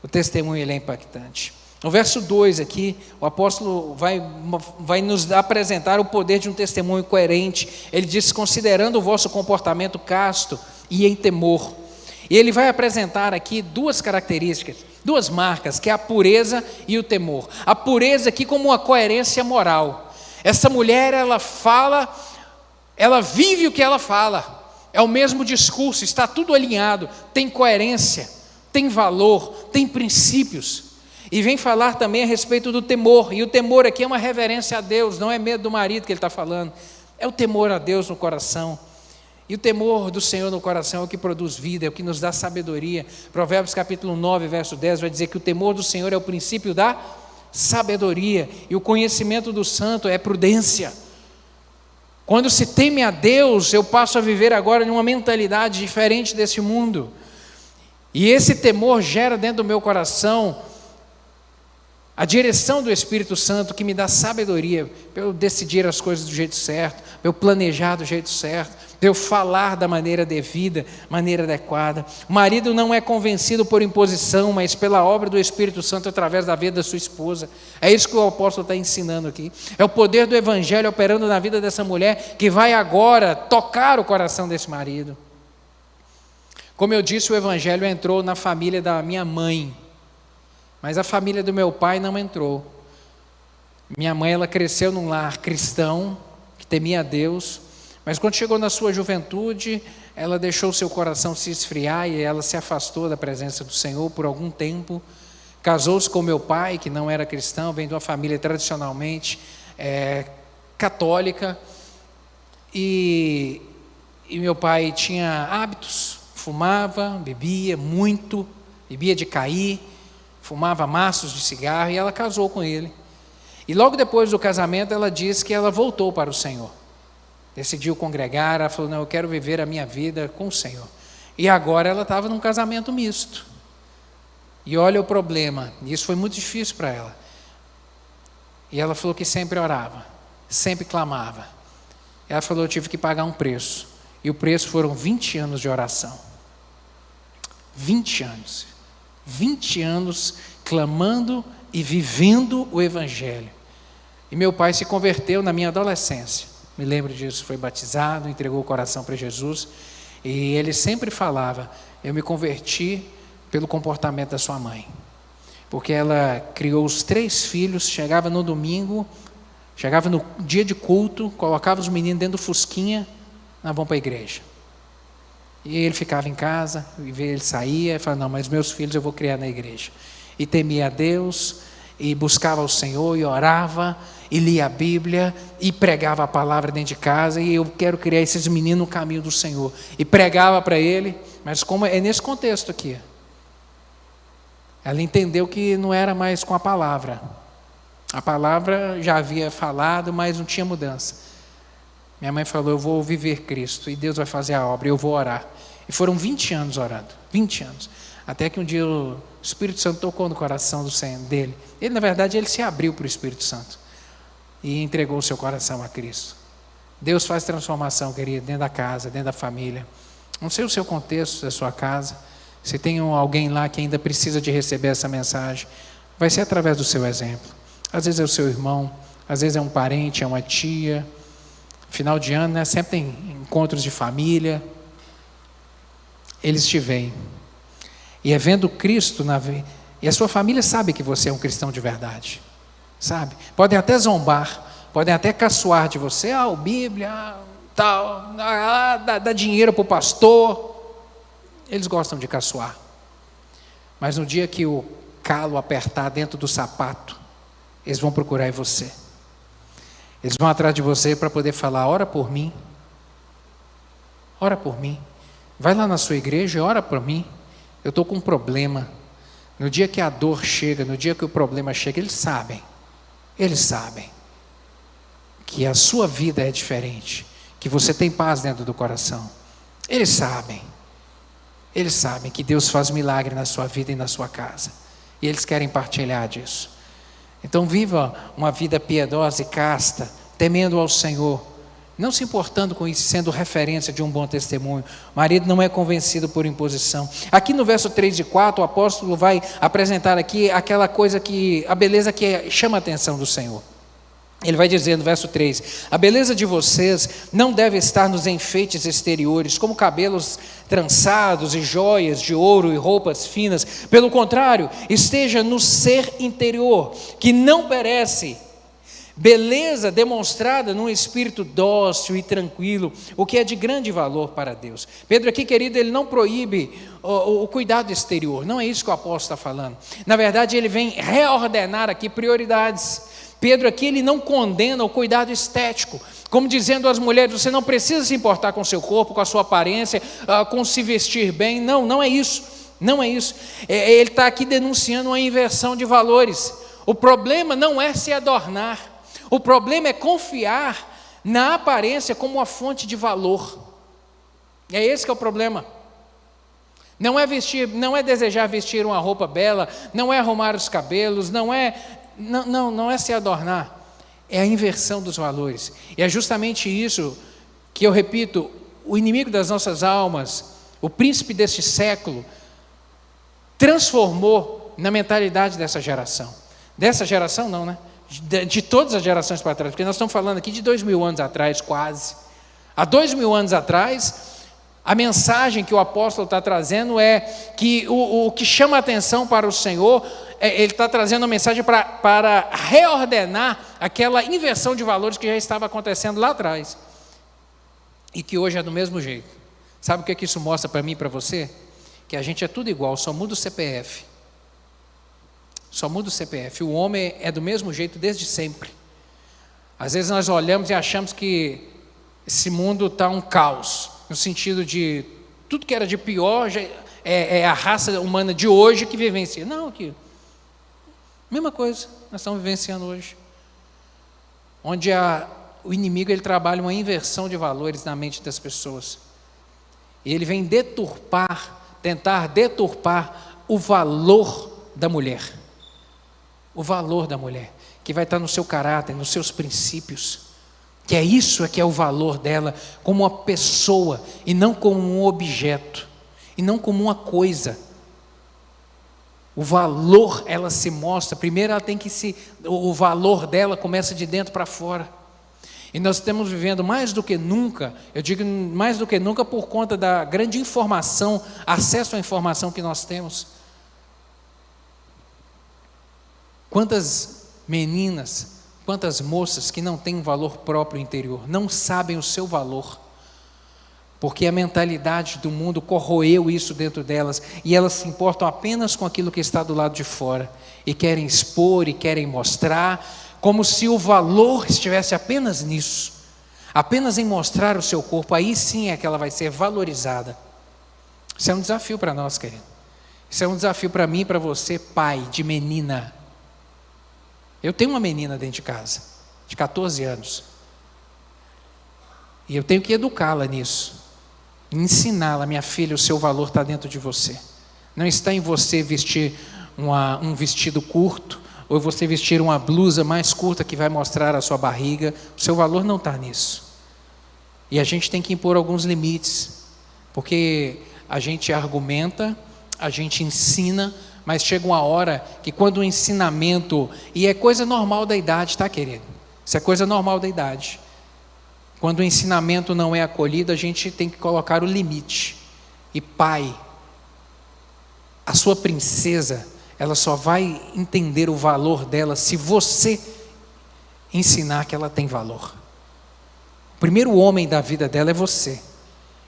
O testemunho, ele é impactante. No verso 2 aqui, o apóstolo vai nos apresentar o poder de um testemunho coerente. Ele diz: considerando o vosso comportamento casto e em temor. E ele vai apresentar aqui duas características, duas marcas, que é a pureza e o temor. A pureza aqui como uma coerência moral. Essa mulher, ela fala, ela vive o que ela fala. É o mesmo discurso, está tudo alinhado, tem coerência, tem valor, tem princípios. E vem falar também a respeito do temor, e o temor aqui é uma reverência a Deus, não é medo do marido que ele está falando, é o temor a Deus no coração. E o temor do Senhor no coração é o que produz vida, é o que nos dá sabedoria. Provérbios capítulo 9, verso 10 vai dizer que o temor do Senhor é o princípio da sabedoria, e o conhecimento do santo é prudência. Quando se teme a Deus, eu passo a viver agora em uma mentalidade diferente desse mundo, e esse temor gera dentro do meu coração a direção do Espírito Santo, que me dá sabedoria para eu decidir as coisas do jeito certo, para eu planejar do jeito certo, para eu falar da maneira devida, maneira adequada. O marido não é convencido por imposição, mas pela obra do Espírito Santo através da vida da sua esposa. É isso que o apóstolo está ensinando aqui. É o poder do Evangelho operando na vida dessa mulher, que vai agora tocar o coração desse marido. Como eu disse, o Evangelho entrou na família da minha mãe, mas a família do meu pai não entrou. Minha mãe, ela cresceu num lar cristão, que temia a Deus, mas quando chegou na sua juventude, ela deixou seu coração se esfriar e ela se afastou da presença do Senhor por algum tempo, Casou-se com meu pai, que não era cristão, vem de uma família tradicionalmente católica, e meu pai tinha hábitos, fumava, bebia muito, bebia de cair, fumava maços de cigarro, e ela casou com ele. E logo depois do casamento ela disse que ela voltou para o Senhor, decidiu congregar, ela falou, não, eu quero viver a minha vida com o Senhor. E agora ela estava num casamento misto. E olha o problema, isso foi muito difícil para ela. E ela falou que sempre orava, sempre clamava. Ela falou, eu tive que pagar um preço. E o preço foram 20 anos de oração. 20 anos. 20 anos clamando e vivendo o Evangelho. E meu pai se converteu na minha adolescência. Me lembro disso, foi batizado, entregou o coração para Jesus. E ele sempre falava, eu me converti pelo comportamento da sua mãe. Porque ela criou os 3 filhos, chegava no domingo, chegava no dia de culto, colocava os meninos dentro do fusquinha, nós vamos para a igreja. E ele ficava em casa, e ele saía, e falava, não, mas meus filhos eu vou criar na igreja. E temia a Deus, e buscava o Senhor, e orava, e lia a Bíblia, e pregava a palavra dentro de casa, e eu quero criar esses meninos no caminho do Senhor. E pregava para ele, mas como é nesse contexto aqui. Ela entendeu que não era mais com a palavra. A palavra já havia falado, mas não tinha mudança. Minha mãe falou, eu vou viver Cristo, e Deus vai fazer a obra, eu vou orar. E foram 20 anos orando, 20 anos. Até que um dia o Espírito Santo tocou no coração dele. Ele, na verdade, ele se abriu para o Espírito Santo. E entregou o seu coração a Cristo. Deus faz transformação, querido, dentro da casa, dentro da família. Não sei o seu contexto da sua casa. Se tem alguém lá que ainda precisa de receber essa mensagem, vai ser através do seu exemplo. Às vezes é o seu irmão, às vezes é um parente, é uma tia. Final de ano, né? Sempre tem encontros de família. Eles te veem. E é vendo Cristo na vida. E a sua família sabe que você é um cristão de verdade. Sabe? Podem até zombar, podem até caçoar de você. O Bíblia, tal, dá dinheiro para o pastor. Eles gostam de caçoar. Mas no dia que o calo apertar dentro do sapato, eles vão procurar em você. Eles vão atrás de você para poder falar, ora por mim. Ora por mim. Vai lá na sua igreja e ora por mim. Eu estou com um problema. No dia que a dor chega, no dia que o problema chega, eles sabem que a sua vida é diferente, que você tem paz dentro do coração. Eles sabem que Deus faz milagre na sua vida e na sua casa. E eles querem partilhar disso. Então viva uma vida piedosa e casta, temendo ao Senhor, não se importando com isso, sendo referência de um bom testemunho. O marido não é convencido por imposição. Aqui no verso 3 e 4, o apóstolo vai apresentar aqui aquela coisa a beleza que chama a atenção do Senhor. Ele vai dizer no verso 3, a beleza de vocês não deve estar nos enfeites exteriores, como cabelos trançados e joias de ouro e roupas finas. Pelo contrário, esteja no ser interior, que não perece. Beleza demonstrada num espírito dócil e tranquilo, o que é de grande valor para Deus. Pedro aqui, querido, ele não proíbe o cuidado exterior, não é isso que o apóstolo está falando. Na verdade, ele vem reordenar aqui prioridades. Pedro aqui, ele não condena o cuidado estético, como dizendo às mulheres, você não precisa se importar com o seu corpo, com a sua aparência, com se vestir bem. Não é isso, não é isso. Ele está aqui denunciando uma inversão de valores. O problema não é se adornar, o problema é confiar na aparência como uma fonte de valor. É esse que é o problema. Não é desejar vestir uma roupa bela, não é arrumar os cabelos, não é se adornar, é a inversão dos valores. E é justamente isso que eu repito, o inimigo das nossas almas, o príncipe deste século, transformou na mentalidade dessa geração. Dessa geração não, né? De todas as gerações para trás, porque nós estamos falando aqui de 2000 anos atrás, quase. Há 2000 anos atrás, a mensagem que o apóstolo está trazendo é que o que chama a atenção para o Senhor, ele está trazendo uma mensagem para reordenar aquela inversão de valores que já estava acontecendo lá atrás. E que hoje é do mesmo jeito. Sabe o que isso mostra para mim e para você? Que a gente é tudo igual, só muda o CPF. Só muda o CPF. O homem é do mesmo jeito desde sempre. Às vezes nós olhamos e achamos que esse mundo está um caos, no sentido de tudo que era de pior já é a raça humana de hoje que vivencia. Não, mesma coisa nós estamos vivenciando hoje. Onde o inimigo ele trabalha uma inversão de valores na mente das pessoas. E ele vem tentar deturpar o valor da mulher. O valor da mulher, que vai estar no seu caráter, nos seus princípios. Que é isso que é o valor dela, como uma pessoa, e não como um objeto, e não como uma coisa. O valor, ela se mostra, primeiro ela tem que o valor dela começa de dentro para fora. E nós estamos vivendo mais do que nunca, eu digo mais do que nunca por conta da grande informação, acesso à informação que nós temos. Quantas meninas, quantas moças que não têm um valor próprio interior, não sabem o seu valor, porque a mentalidade do mundo corroeu isso dentro delas, e elas se importam apenas com aquilo que está do lado de fora, e querem expor, e querem mostrar, como se o valor estivesse apenas nisso, apenas em mostrar o seu corpo. Aí sim é que ela vai ser valorizada. Isso é um desafio para nós, querido. Isso é um desafio para mim e para você, pai de menina. Eu tenho uma menina dentro de casa, de 14 anos, e eu tenho que educá-la nisso, ensiná-la: minha filha, o seu valor está dentro de você, não está em você vestir um vestido curto, ou você vestir uma blusa mais curta que vai mostrar a sua barriga. O seu valor não está nisso. E a gente tem que impor alguns limites, porque a gente argumenta, a gente ensina, mas chega uma hora que quando o ensinamento, e é coisa normal da idade, tá, querido? Isso é coisa normal da idade. Quando o ensinamento não é acolhido, a gente tem que colocar o limite. E pai, a sua princesa, ela só vai entender o valor dela se você ensinar que ela tem valor. O primeiro homem da vida dela é você.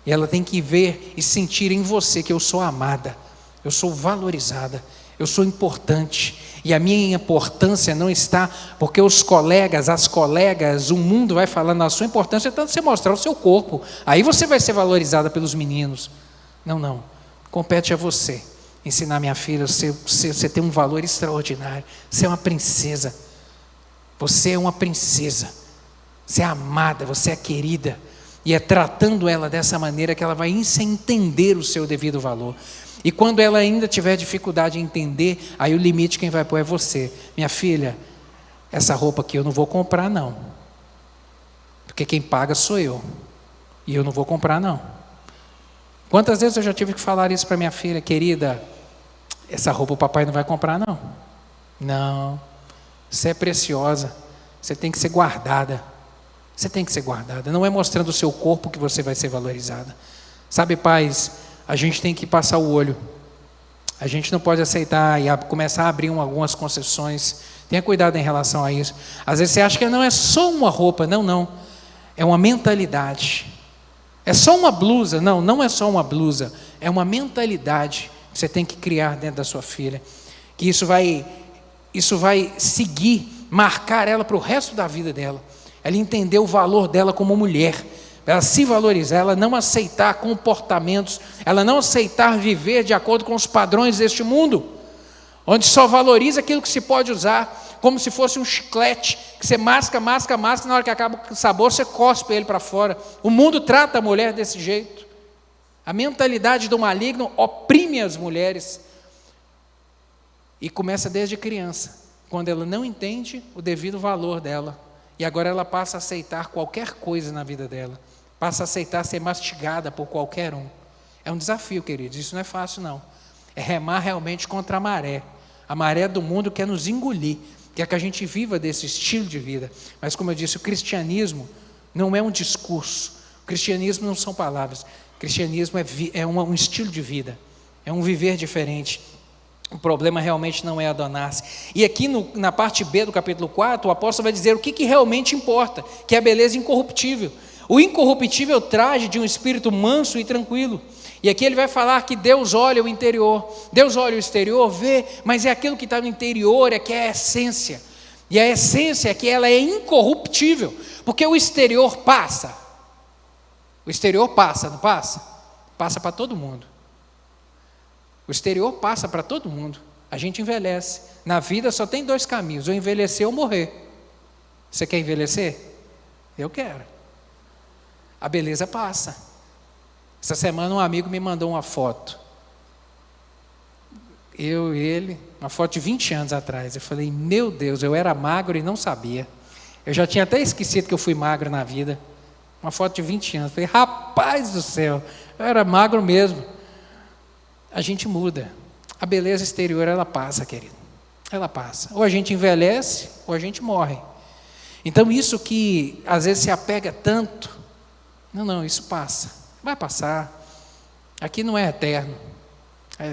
E ela tem que ver e sentir em você que eu sou amada, eu sou valorizada, eu sou importante. E a minha importância não está porque os colegas, as colegas, o mundo vai falando a sua importância, tanto você mostrar o seu corpo. Aí você vai ser valorizada pelos meninos. Não. Compete a você ensinar: minha filha, você tem um valor extraordinário. Você é uma princesa. Você é uma princesa. Você é amada, você é querida. E é tratando ela dessa maneira que ela vai entender o seu devido valor. E quando ela ainda tiver dificuldade em entender, aí o limite quem vai pôr é você. Minha filha, essa roupa aqui eu não vou comprar não, porque quem paga sou eu, e eu não vou comprar não. Quantas vezes eu já tive que falar isso para minha filha: querida, essa roupa o papai não vai comprar não. Não, você é preciosa, você tem que ser guardada. Você tem que ser guardada. Não é mostrando o seu corpo que você vai ser valorizada. Sabe, pais, a gente tem que passar o olho. A gente não pode aceitar e começar a abrir algumas concessões. Tenha cuidado em relação a isso. Às vezes você acha que não é só uma roupa. Não. É uma mentalidade. É só uma blusa. Não é só uma blusa. É uma mentalidade que você tem que criar dentro da sua filha. Que isso vai seguir, marcar ela para o resto da vida dela. Ela entender o valor dela como mulher, ela se valorizar, ela não aceitar comportamentos, ela não aceitar viver de acordo com os padrões deste mundo, onde só valoriza aquilo que se pode usar, como se fosse um chiclete, que você masca, na hora que acaba o sabor, você cospe ele para fora. O mundo trata a mulher desse jeito. A mentalidade do maligno oprime as mulheres, e começa desde criança, quando ela não entende o devido valor dela. E agora ela passa a aceitar qualquer coisa na vida dela. Passa a aceitar ser mastigada por qualquer um. É um desafio, queridos. Isso não é fácil, não. É remar realmente contra a maré. A maré do mundo quer nos engolir. Quer que a gente viva desse estilo de vida. Mas, como eu disse, o cristianismo não é um discurso. O cristianismo não são palavras. O cristianismo é um estilo de vida. É um viver diferente. O problema realmente não é Adonai. E aqui na parte B do capítulo 4, o apóstolo vai dizer o que realmente importa, que é a beleza incorruptível. O incorruptível traje de um espírito manso e tranquilo, E aqui ele vai falar que Deus olha o interior, Deus olha o exterior, vê, mas é aquilo que está no interior, é que é a essência. E a essência é que ela é incorruptível, porque o exterior passa. O exterior passa, não passa? Passa para todo mundo. O exterior passa para todo mundo. A gente envelhece. Na vida só tem 2 caminhos, ou envelhecer ou morrer. Você quer envelhecer? Eu quero. A beleza passa. Essa semana um amigo me mandou uma foto. Eu e ele, uma foto de 20 anos atrás. Eu falei, meu Deus, eu era magro e não sabia. Eu já tinha até esquecido que eu fui magro na vida. Uma foto de 20 anos. Eu falei, rapaz do céu, eu era magro mesmo. A gente muda. A beleza exterior, ela passa, querido. Ela passa. Ou a gente envelhece, ou a gente morre. Então isso que às vezes se apega tanto, não, isso passa. Vai passar. Aqui não é eterno.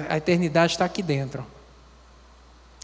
A eternidade está aqui dentro.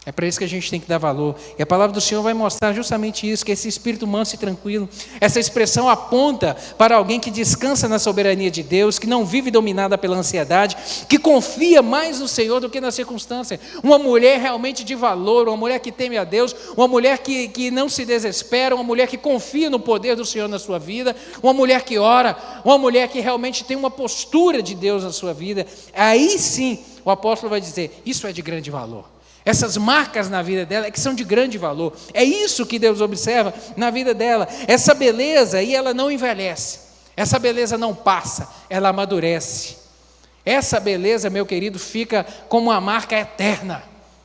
É para isso que a gente tem que dar valor. E a palavra do Senhor vai mostrar justamente isso, que esse espírito manso e tranquilo, essa expressão aponta para alguém que descansa na soberania de Deus, que não vive dominada pela ansiedade, que confia mais no Senhor do que na circunstância. Uma mulher realmente de valor, uma mulher que teme a Deus, uma mulher que não se desespera, uma mulher que confia no poder do Senhor na sua vida, uma mulher que ora, uma mulher que realmente tem uma postura de Deus na sua vida. Aí sim, o apóstolo vai dizer, isso é de grande valor. Essas marcas na vida dela é que são de grande valor. É isso que Deus observa na vida dela. Essa beleza, e ela não envelhece. Essa beleza não passa, ela amadurece. Essa beleza, meu querido, fica como uma marca eterna.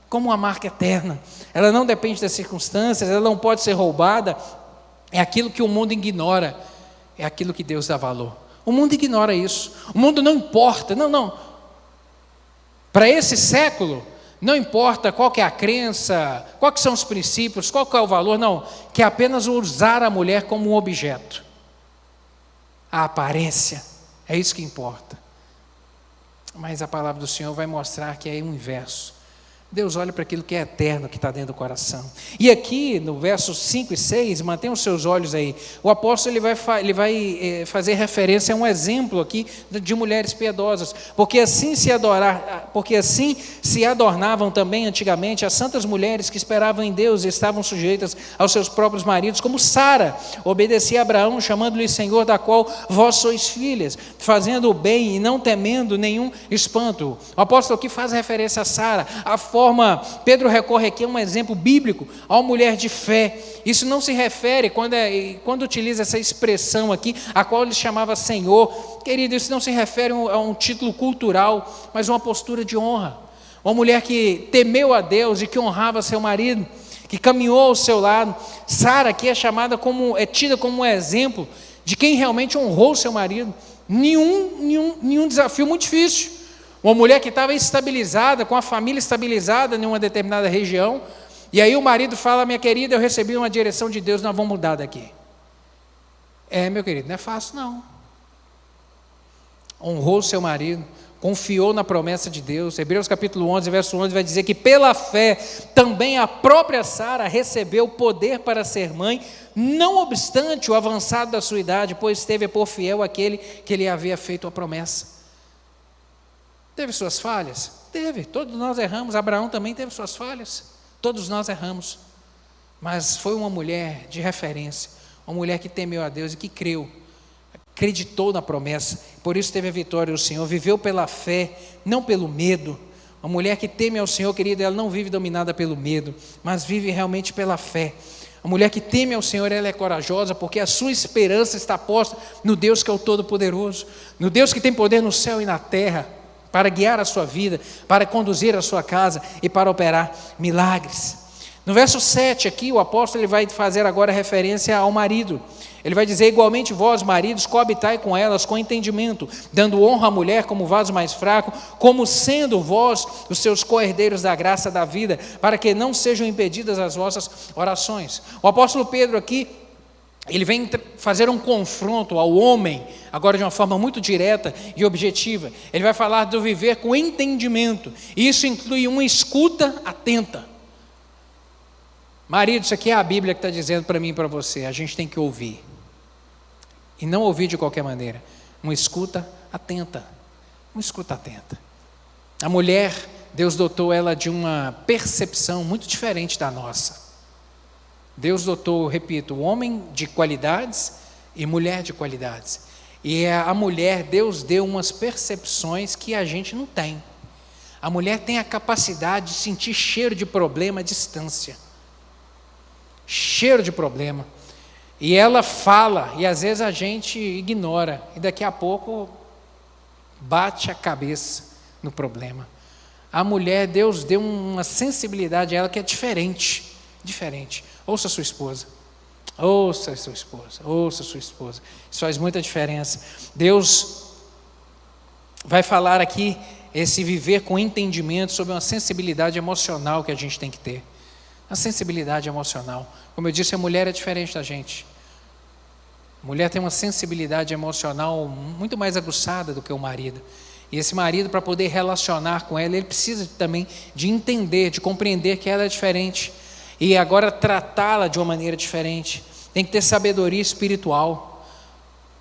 Como uma marca eterna. Ela não depende das circunstâncias, ela não pode ser roubada. É aquilo que o mundo ignora. É aquilo que Deus dá valor. O mundo ignora isso. O mundo não importa. Não. Para esse século, não importa qual que é a crença, quais são os princípios, qual que é o valor, não. Que é apenas usar a mulher como um objeto. A aparência, é isso que importa. Mas a palavra do Senhor vai mostrar que é o inverso. Deus olha para aquilo que é eterno, que está dentro do coração. E aqui, no versos 5 e 6, mantenham os seus olhos aí. O apóstolo ele vai fazer referência a um exemplo aqui de mulheres piedosas. Porque assim se adornavam também antigamente as santas mulheres que esperavam em Deus e estavam sujeitas aos seus próprios maridos, como Sara obedecia a Abraão, chamando-lhe Senhor, da qual vós sois filhas, fazendo o bem e não temendo nenhum espanto. O apóstolo aqui faz referência a Sara, Pedro recorre aqui a um exemplo bíblico, a uma mulher de fé. Isso não se refere, quando utiliza essa expressão aqui, a qual ele chamava Senhor, querido, isso não se refere a um título cultural, mas uma postura de honra. Uma mulher que temeu a Deus e que honrava seu marido, que caminhou ao seu lado. Sara aqui é tida como um exemplo de quem realmente honrou seu marido. Nenhum desafio muito difícil. Uma mulher que estava estabilizada, com a família estabilizada em uma determinada região, e aí o marido fala, minha querida, eu recebi uma direção de Deus, nós vamos mudar daqui. Meu querido, não é fácil não. Honrou seu marido, confiou na promessa de Deus. Hebreus capítulo 11, verso 11 vai dizer que pela fé também a própria Sara recebeu poder para ser mãe, não obstante o avançado da sua idade, pois teve por fiel aquele que lhe havia feito a promessa. Teve suas falhas? Teve, todos nós erramos. Abraão também teve suas falhas. Todos nós erramos. Mas foi uma mulher de referência, uma mulher que temeu a Deus e que creu, acreditou na promessa, por isso teve a vitória do Senhor, viveu pela fé, não pelo medo. Uma mulher que teme ao Senhor, querida, ela não vive dominada pelo medo, mas vive realmente pela fé. A mulher que teme ao Senhor, ela é corajosa, porque a sua esperança está posta no Deus que é o Todo-Poderoso, no Deus que tem poder no céu e na terra, para guiar a sua vida, para conduzir a sua casa e para operar milagres. No verso 7 aqui, o apóstolo ele vai fazer agora referência ao marido. Ele vai dizer, igualmente vós, maridos, coabitai com elas com entendimento, dando honra à mulher como vaso mais fraco, como sendo vós os seus co-herdeiros da graça da vida, para que não sejam impedidas as vossas orações. O apóstolo Pedro aqui, ele vem fazer um confronto ao homem, agora de uma forma muito direta e objetiva. Ele vai falar do viver com entendimento, e isso inclui uma escuta atenta. Marido, isso aqui é a Bíblia que está dizendo para mim e para você, a gente tem que ouvir, e não ouvir de qualquer maneira, uma escuta atenta. uma escuta atenta. A mulher, Deus dotou ela de uma percepção muito diferente da nossa. Deus dotou, repito, homem de qualidades e mulher de qualidades. E a mulher, Deus deu umas percepções que a gente não tem. A mulher tem a capacidade de sentir cheiro de problema à distância. Cheiro de problema. E ela fala, e às vezes a gente ignora, e daqui a pouco bate a cabeça no problema. A mulher, Deus deu uma sensibilidade a ela que é diferente. Diferente. Ouça sua esposa. Ouça sua esposa. Ouça sua esposa. Isso faz muita diferença. Deus vai falar aqui esse viver com entendimento sobre uma sensibilidade emocional que a gente tem que ter. A sensibilidade emocional. Como eu disse, a mulher é diferente da gente. A mulher tem uma sensibilidade emocional muito mais aguçada do que o marido. E esse marido, para poder relacionar com ela, ele precisa também de entender, de compreender que ela é diferente. E agora tratá-la de uma maneira diferente. Tem que ter sabedoria espiritual.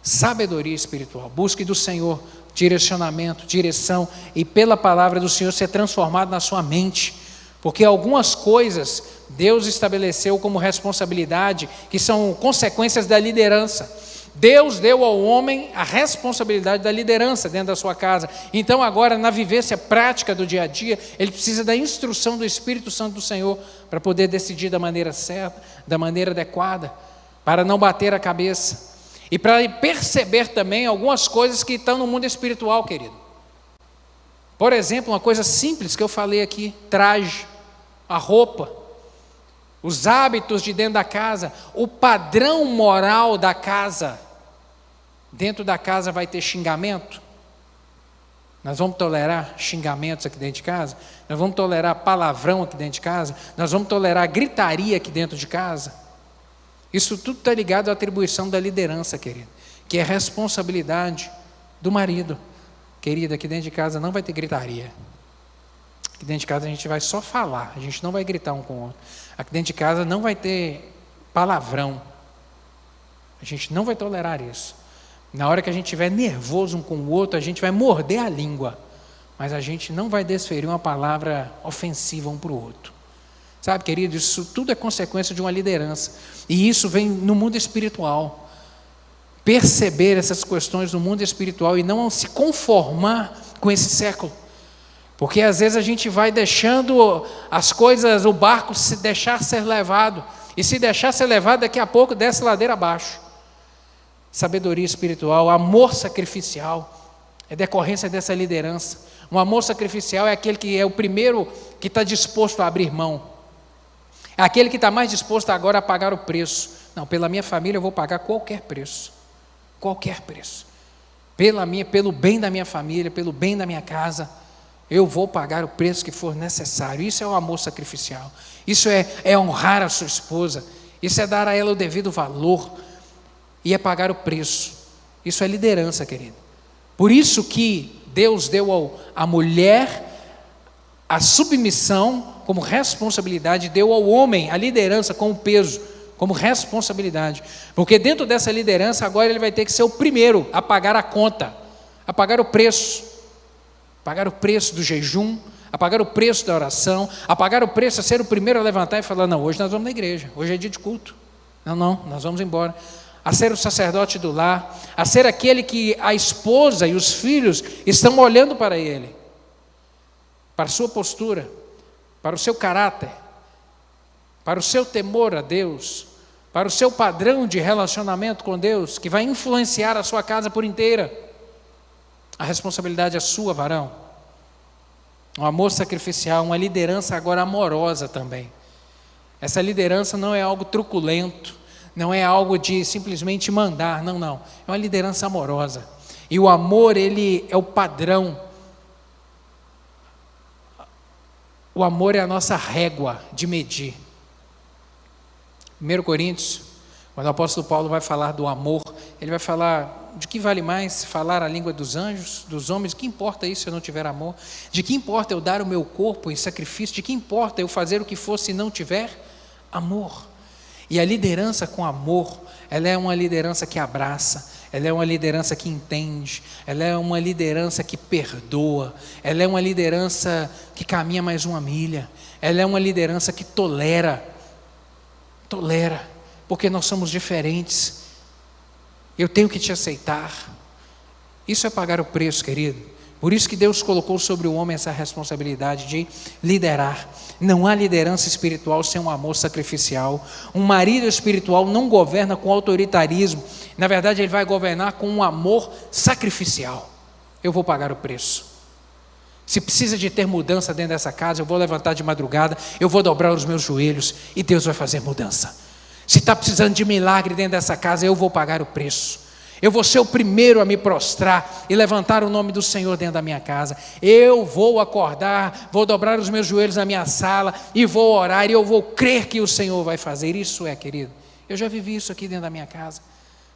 Sabedoria espiritual. Busque do Senhor direcionamento, direção, e pela palavra do Senhor ser transformado na sua mente. Porque algumas coisas Deus estabeleceu como responsabilidade, que são consequências da liderança. Deus deu ao homem a responsabilidade da liderança dentro da sua casa. Então agora, na vivência prática do dia a dia, ele precisa da instrução do Espírito Santo do Senhor para poder decidir da maneira certa, da maneira adequada, para não bater a cabeça. E para perceber também algumas coisas que estão no mundo espiritual, querido. Por exemplo, uma coisa simples que eu falei aqui, traje, a roupa, os hábitos de dentro da casa, o padrão moral da casa. Dentro da casa vai ter xingamento? Nós vamos tolerar xingamentos aqui dentro de casa? Nós vamos tolerar palavrão aqui dentro de casa? Nós vamos tolerar gritaria aqui dentro de casa? Isso tudo está ligado à atribuição da liderança, querido, que é responsabilidade do marido. Querida, aqui dentro de casa não vai ter gritaria. Aqui dentro de casa a gente vai só falar, a gente não vai gritar um com o outro. Aqui dentro de casa não vai ter palavrão. A gente não vai tolerar isso. Na hora que a gente estiver nervoso um com o outro, a gente vai morder a língua. Mas a gente não vai desferir uma palavra ofensiva um para o outro. Sabe, querido, isso tudo é consequência de uma liderança. E isso vem no mundo espiritual. Perceber essas questões no mundo espiritual e não se conformar com esse século. Porque às vezes a gente vai deixando as coisas, o barco se deixar ser levado. E se deixar ser levado, daqui a pouco desce ladeira abaixo. Sabedoria espiritual, amor sacrificial, é decorrência dessa liderança. Um amor sacrificial é aquele que é o primeiro que está disposto a abrir mão. É aquele que está mais disposto agora a pagar o preço. Não, pela minha família eu vou pagar qualquer preço. Qualquer preço. Pelo bem da minha família, pelo bem da minha casa, eu vou pagar o preço que for necessário. Isso é o amor sacrificial. Isso é honrar a sua esposa. Isso é dar a ela o devido valor. E é pagar o preço. Isso é liderança, querido. Por isso que Deus deu à mulher a submissão como responsabilidade, deu ao homem a liderança como peso, como responsabilidade. Porque dentro dessa liderança, agora ele vai ter que ser o primeiro a pagar a conta, a pagar o preço. Pagar o preço do jejum, a pagar o preço da oração, a pagar o preço a ser o primeiro a levantar e falar, não, hoje nós vamos na igreja, hoje é dia de culto. Não, nós vamos embora. A ser o sacerdote do lar, a ser aquele que a esposa e os filhos estão olhando para ele, para a sua postura, para o seu caráter, para o seu temor a Deus, para o seu padrão de relacionamento com Deus, que vai influenciar a sua casa por inteira. A responsabilidade é sua, varão. Um amor sacrificial, uma liderança agora amorosa também. Essa liderança não é algo truculento, não é algo de simplesmente mandar, não. É uma liderança amorosa. E o amor, ele é o padrão. O amor é a nossa régua de medir. 1 Coríntios, quando o apóstolo Paulo vai falar do amor, ele vai falar de que vale mais falar a língua dos anjos, dos homens, de que importa isso se eu não tiver amor? De que importa eu dar o meu corpo em sacrifício? De que importa eu fazer o que for se não tiver amor? E a liderança com amor, ela é uma liderança que abraça, ela é uma liderança que entende, ela é uma liderança que perdoa, ela é uma liderança que caminha mais uma milha, ela é uma liderança que tolera, porque nós somos diferentes. Eu tenho que te aceitar. Isso é pagar o preço, querido. Por isso que Deus colocou sobre o homem essa responsabilidade de liderar. Não há liderança espiritual sem um amor sacrificial. Um marido espiritual não governa com autoritarismo. Na verdade, ele vai governar com um amor sacrificial. Eu vou pagar o preço. Se precisa de ter mudança dentro dessa casa, eu vou levantar de madrugada, eu vou dobrar os meus joelhos e Deus vai fazer mudança. Se está precisando de milagre dentro dessa casa, eu vou pagar o preço. Eu vou ser o primeiro a me prostrar e levantar o nome do Senhor dentro da minha casa. Eu vou acordar, vou dobrar os meus joelhos na minha sala e vou orar e eu vou crer que o Senhor vai fazer. Isso é, querido. Eu já vivi isso aqui dentro da minha casa.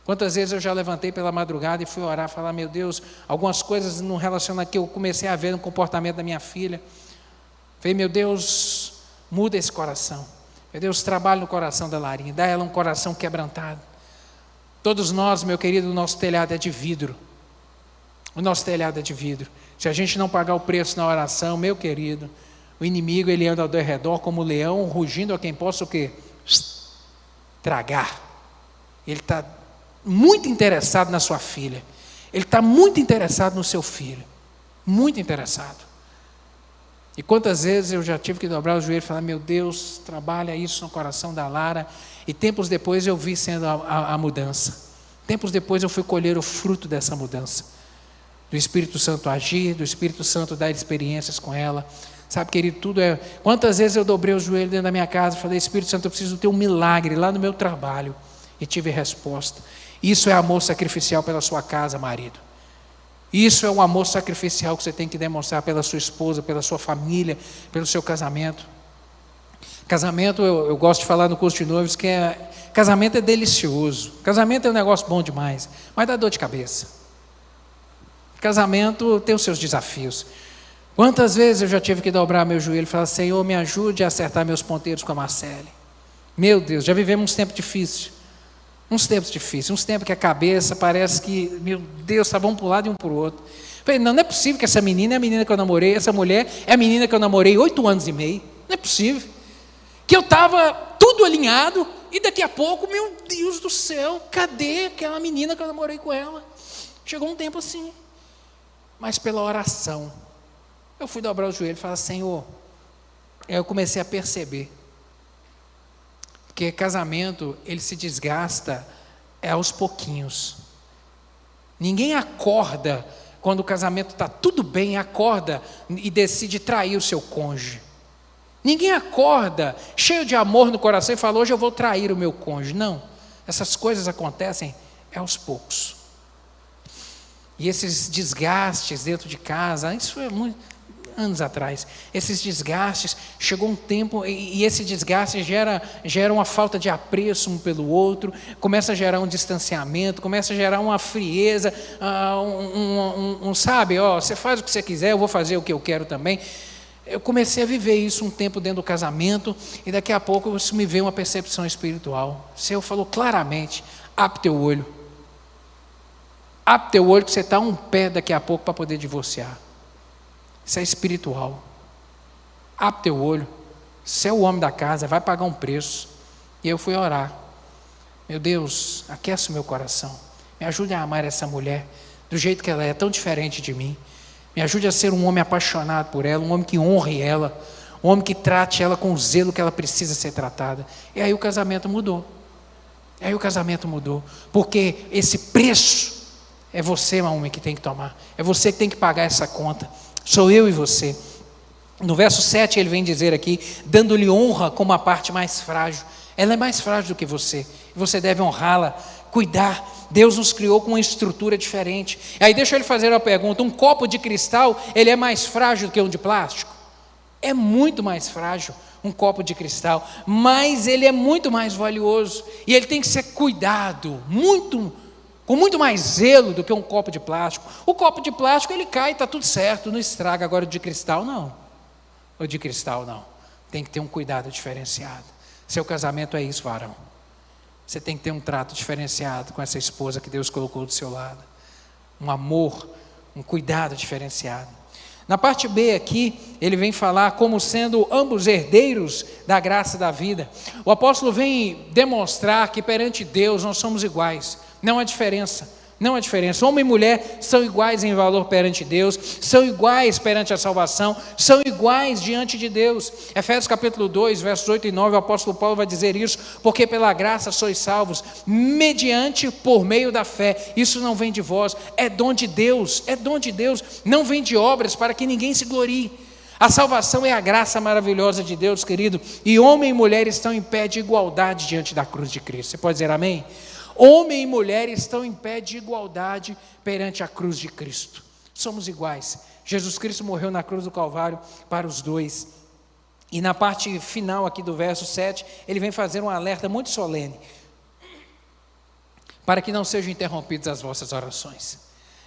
Quantas vezes eu já levantei pela madrugada e fui orar, falar, meu Deus, algumas coisas no relacionamento que eu comecei a ver no comportamento da minha filha. Falei, meu Deus, muda esse coração. Meu Deus, trabalha no coração da Larinha, dá a ela um coração quebrantado. Todos nós, meu querido, o nosso telhado é de vidro. O nosso telhado é de vidro. Se a gente não pagar o preço na oração, meu querido, o inimigo ele anda ao redor como um leão, rugindo a quem possa o quê? Tragar. Ele está muito interessado na sua filha. Ele está muito interessado no seu filho. Muito interessado. E quantas vezes eu já tive que dobrar o joelho e falar, meu Deus, trabalha isso no coração da Lara. E tempos depois eu vi sendo a mudança. Tempos depois eu fui colher o fruto dessa mudança. Do Espírito Santo agir, do Espírito Santo dar experiências com ela. Sabe, querido, tudo é... Quantas vezes eu dobrei o joelho dentro da minha casa e falei, Espírito Santo, eu preciso ter um milagre lá no meu trabalho. E tive resposta. Isso é amor sacrificial pela sua casa, marido. Isso é um amor sacrificial que você tem que demonstrar pela sua esposa, pela sua família, pelo seu casamento. Casamento, eu gosto de falar no curso de noivos que casamento é delicioso. Casamento é um negócio bom demais, mas dá dor de cabeça. Casamento tem os seus desafios. Quantas vezes eu já tive que dobrar meu joelho e falar, Senhor, me ajude a acertar meus ponteiros com a Marcele. Meu Deus, já vivemos uns tempos difíceis. Uns tempos que a cabeça parece que, meu Deus, vamos para um lado e um para o outro. Falei, não é possível que essa menina é a menina que eu namorei, essa mulher é a menina que eu namorei 8 anos e meio. Não é possível. Que eu estava tudo alinhado e daqui a pouco, meu Deus do céu, cadê aquela menina que eu namorei com ela? Chegou um tempo assim. Mas pela oração, eu fui dobrar o joelho e falar, Senhor, eu comecei a perceber. Porque casamento, ele se desgasta aos pouquinhos. Ninguém acorda, quando o casamento está tudo bem, acorda e decide trair o seu cônjuge. Ninguém acorda, cheio de amor no coração e fala, hoje eu vou trair o meu cônjuge. Não, essas coisas acontecem aos poucos. E esses desgastes dentro de casa, isso foi anos atrás, esses desgastes, chegou um tempo, e esse desgaste gera uma falta de apreço um pelo outro, começa a gerar um distanciamento, começa a gerar uma frieza, sabe, você faz o que você quiser, eu vou fazer o que eu quero também. Eu comecei a viver isso um tempo dentro do casamento, e daqui a pouco isso me veio uma percepção espiritual. O Senhor falou claramente, abre teu olho que você está a um pé daqui a pouco para poder divorciar. Isso é espiritual. Abre teu olho. Você é o homem da casa, vai pagar um preço. E eu fui orar. Meu Deus, aquece o meu coração. Me ajude a amar essa mulher do jeito que ela é, tão diferente de mim. Me ajude a ser um homem apaixonado por ela, um homem que honre ela, um homem que trate ela com o zelo que ela precisa ser tratada. E aí o casamento mudou. Porque esse preço é você, homem, que tem que tomar. É você que tem que pagar essa conta. Sou eu e você. No verso 7 ele vem dizer aqui, dando-lhe honra como a parte mais frágil. Ela é mais frágil do que você. Você deve honrá-la, cuidar. Deus nos criou com uma estrutura diferente. Aí deixa eu lhe fazer uma pergunta. Um copo de cristal, ele é mais frágil do que um de plástico? É muito mais frágil um copo de cristal. Mas ele é muito mais valioso. E ele tem que ser cuidado, com muito mais zelo do que um copo de plástico. O copo de plástico ele cai, está tudo certo, não estraga. Agora o de cristal não. Tem que ter um cuidado diferenciado. Seu casamento é isso, varão. Você tem que ter um trato diferenciado com essa esposa que Deus colocou do seu lado. Um amor, um cuidado diferenciado. Na parte B aqui, ele vem falar como sendo ambos herdeiros da graça da vida. O apóstolo vem demonstrar que perante Deus nós somos iguais. Não há diferença. Não há diferença. Homem e mulher são iguais em valor perante Deus, são iguais perante a salvação, são iguais diante de Deus. Efésios capítulo 2, versos 8 e 9, o apóstolo Paulo vai dizer isso: porque pela graça sois salvos, mediante por meio da fé. Isso não vem de vós, é dom de Deus, não vem de obras para que ninguém se glorie. A salvação é a graça maravilhosa de Deus, querido, e homem e mulher estão em pé de igualdade diante da cruz de Cristo. Você pode dizer amém? Homem e mulher estão em pé de igualdade perante a cruz de Cristo. Somos iguais. Jesus Cristo morreu na cruz do Calvário para os dois. E na parte final aqui do verso 7, ele vem fazer um alerta muito solene, para que não sejam interrompidas as vossas orações.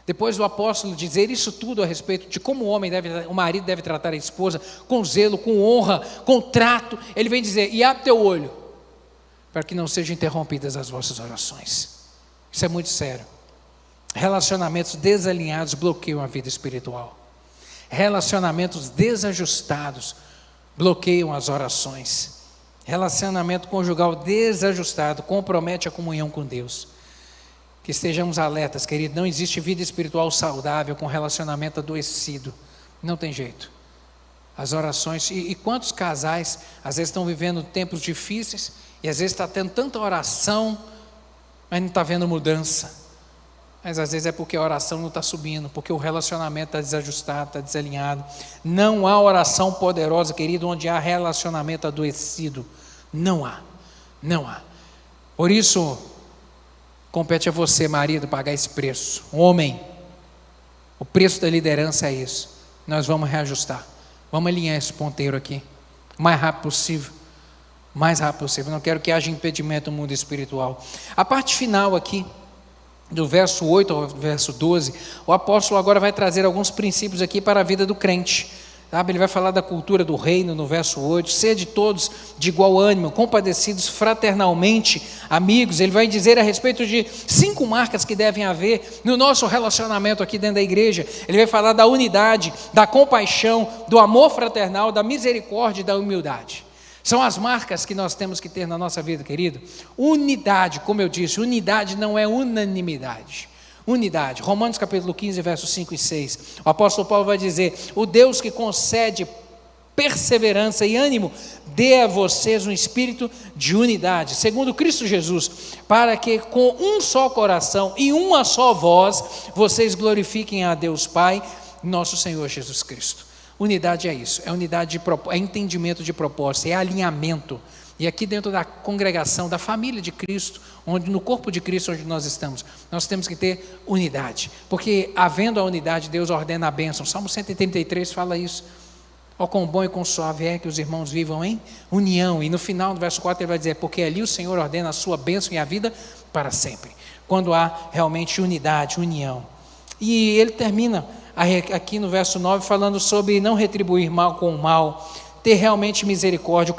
Depois do apóstolo dizer isso tudo a respeito de como o marido deve tratar a esposa, com zelo, com honra, com trato, ele vem dizer: e abre teu olho, para que não sejam interrompidas as vossas orações. Isso é muito sério. Relacionamentos desalinhados bloqueiam a vida espiritual. Relacionamentos desajustados bloqueiam as orações. Relacionamento conjugal desajustado compromete a comunhão com Deus. Que estejamos alertas, querido. Não existe vida espiritual saudável com relacionamento adoecido. Não tem jeito. As orações, e quantos casais às vezes estão vivendo tempos difíceis, e às vezes está tendo tanta oração, mas não está vendo mudança. Mas às vezes é porque a oração não está subindo, porque o relacionamento está desajustado, está desalinhado. Não há oração poderosa, querido, onde há relacionamento adoecido. Não há. Por isso, compete a você, marido, pagar esse preço. Homem, o preço da liderança é isso. Nós vamos reajustar. Vamos alinhar esse ponteiro aqui, o mais rápido possível. Não quero que haja impedimento no mundo espiritual. A parte final aqui, do verso 8 ao verso 12, o apóstolo agora vai trazer alguns princípios aqui para a vida do crente. Sabe? Ele vai falar da cultura do reino no verso 8, sede todos de igual ânimo, compadecidos fraternalmente, amigos. Ele vai dizer a respeito de 5 marcas que devem haver no nosso relacionamento aqui dentro da igreja. Ele vai falar da unidade, da compaixão, do amor fraternal, da misericórdia e da humildade. São as marcas que nós temos que ter na nossa vida, querido. Unidade, como eu disse, unidade não é unanimidade. Unidade, Romanos capítulo 15, versos 5 e 6. O apóstolo Paulo vai dizer: o Deus que concede perseverança e ânimo, dê a vocês um espírito de unidade, segundo Cristo Jesus, para que com um só coração e uma só voz, vocês glorifiquem a Deus Pai, nosso Senhor Jesus Cristo. Unidade é isso, é unidade é entendimento de propósito, é alinhamento. E aqui dentro da congregação, da família de Cristo, onde no corpo de Cristo onde nós estamos, nós temos que ter unidade, porque havendo a unidade, Deus ordena a bênção. Salmo 133 fala isso: ó quão bom e quão suave é que os irmãos vivam em união. E no final do verso 4 ele vai dizer: porque ali o Senhor ordena a sua bênção e a vida para sempre, quando há realmente unidade, união. E ele termina aqui no verso 9 falando sobre não retribuir mal com o mal, ter realmente misericórdia.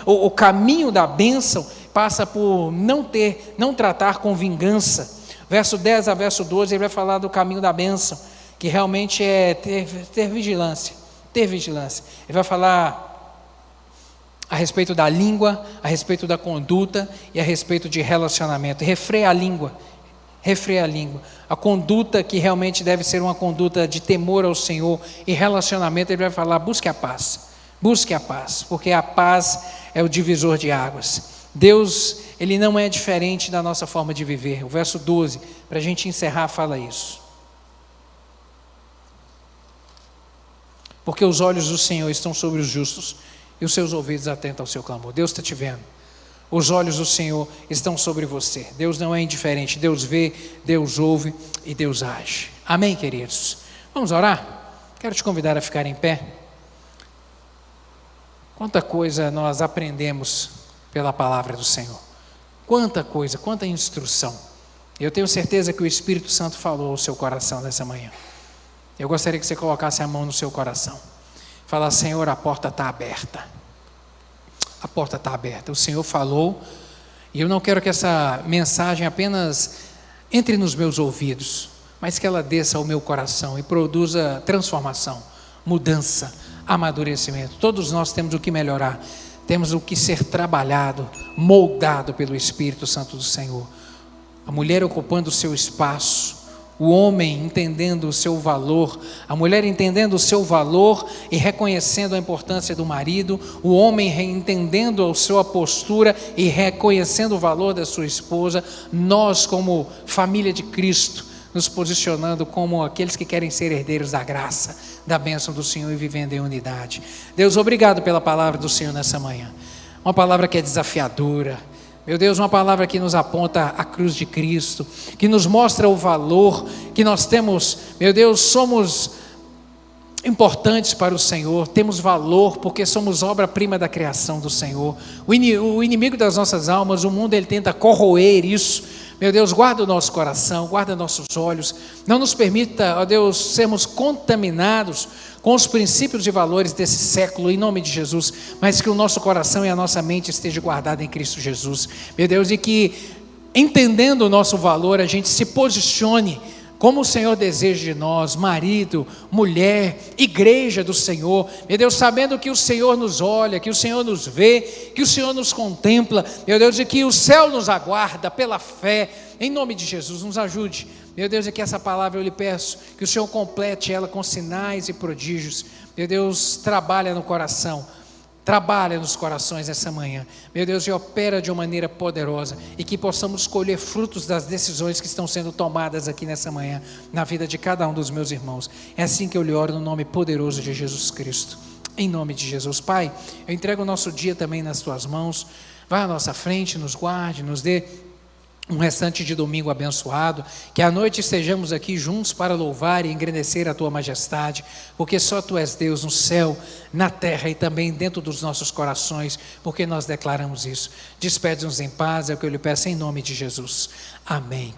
O caminho da bênção passa por não tratar com vingança. Verso 10 a verso 12 ele vai falar do caminho da bênção, que realmente é ter vigilância. Ele vai falar a respeito da língua, a respeito da conduta e a respeito de relacionamento. Refreia a língua. A conduta que realmente deve ser uma conduta de temor ao Senhor, e relacionamento ele vai falar: busque a paz, porque a paz é o divisor de águas. Deus, ele não é diferente da nossa forma de viver. O verso 12, para a gente encerrar, fala isso: porque os olhos do Senhor estão sobre os justos e os seus ouvidos atentos ao seu clamor. Deus está te vendo. Os olhos do Senhor estão sobre você. Deus não é indiferente. Deus vê, Deus ouve e Deus age. Amém, queridos? Vamos orar? Quero te convidar a ficar em pé. Quanta coisa nós aprendemos pela palavra do Senhor. Quanta coisa, quanta instrução. Eu tenho certeza que o Espírito Santo falou ao seu coração nessa manhã. Eu gostaria que você colocasse a mão no seu coração. Falar: Senhor, a porta está aberta. A porta está aberta. O Senhor falou E eu não quero que essa mensagem apenas entre nos meus ouvidos, mas que ela desça ao meu coração e produza transformação, mudança, amadurecimento. Todos nós temos o que melhorar, temos o que ser trabalhado, moldado pelo Espírito Santo do Senhor. A mulher ocupando o seu espaço, o homem entendendo o seu valor, a mulher entendendo o seu valor e reconhecendo a importância do marido, o homem entendendo a sua postura e reconhecendo o valor da sua esposa, nós como família de Cristo, nos posicionando como aqueles que querem ser herdeiros da graça, da bênção do Senhor e vivendo em unidade. Deus, obrigado pela palavra do Senhor nessa manhã, uma palavra que é desafiadora, meu Deus, uma palavra que nos aponta a cruz de Cristo, que nos mostra o valor que nós temos. Meu Deus, somos importantes para o Senhor, temos valor porque somos obra-prima da criação do Senhor. O inimigo das nossas almas, o mundo, ele tenta corroer isso. Meu Deus, guarda o nosso coração, guarda nossos olhos, não nos permita, ó Deus, sermos contaminados com os princípios e valores desse século, em nome de Jesus, mas que o nosso coração e a nossa mente esteja guardada em Cristo Jesus, meu Deus, e que, entendendo o nosso valor, a gente se posicione como o Senhor deseja de nós, marido, mulher, igreja do Senhor, meu Deus, sabendo que o Senhor nos olha, que o Senhor nos vê, que o Senhor nos contempla, meu Deus, e que o céu nos aguarda pela fé, em nome de Jesus, nos ajude, meu Deus, e que essa palavra eu lhe peço, que o Senhor complete ela com sinais e prodígios, meu Deus, trabalha no coração, trabalha nos corações essa manhã, meu Deus, e opera de uma maneira poderosa, e que possamos colher frutos das decisões que estão sendo tomadas aqui nessa manhã, na vida de cada um dos meus irmãos. É assim que eu lhe oro no nome poderoso de Jesus Cristo, em nome de Jesus. Pai, eu entrego o nosso dia também nas tuas mãos, vai à nossa frente, nos guarde, nos dê um restante de domingo abençoado, que à noite estejamos aqui juntos para louvar e engrandecer a Tua majestade, porque só Tu és Deus no céu, na terra e também dentro dos nossos corações, porque nós declaramos isso. Despede-nos em paz, é o que eu lhe peço em nome de Jesus. Amém.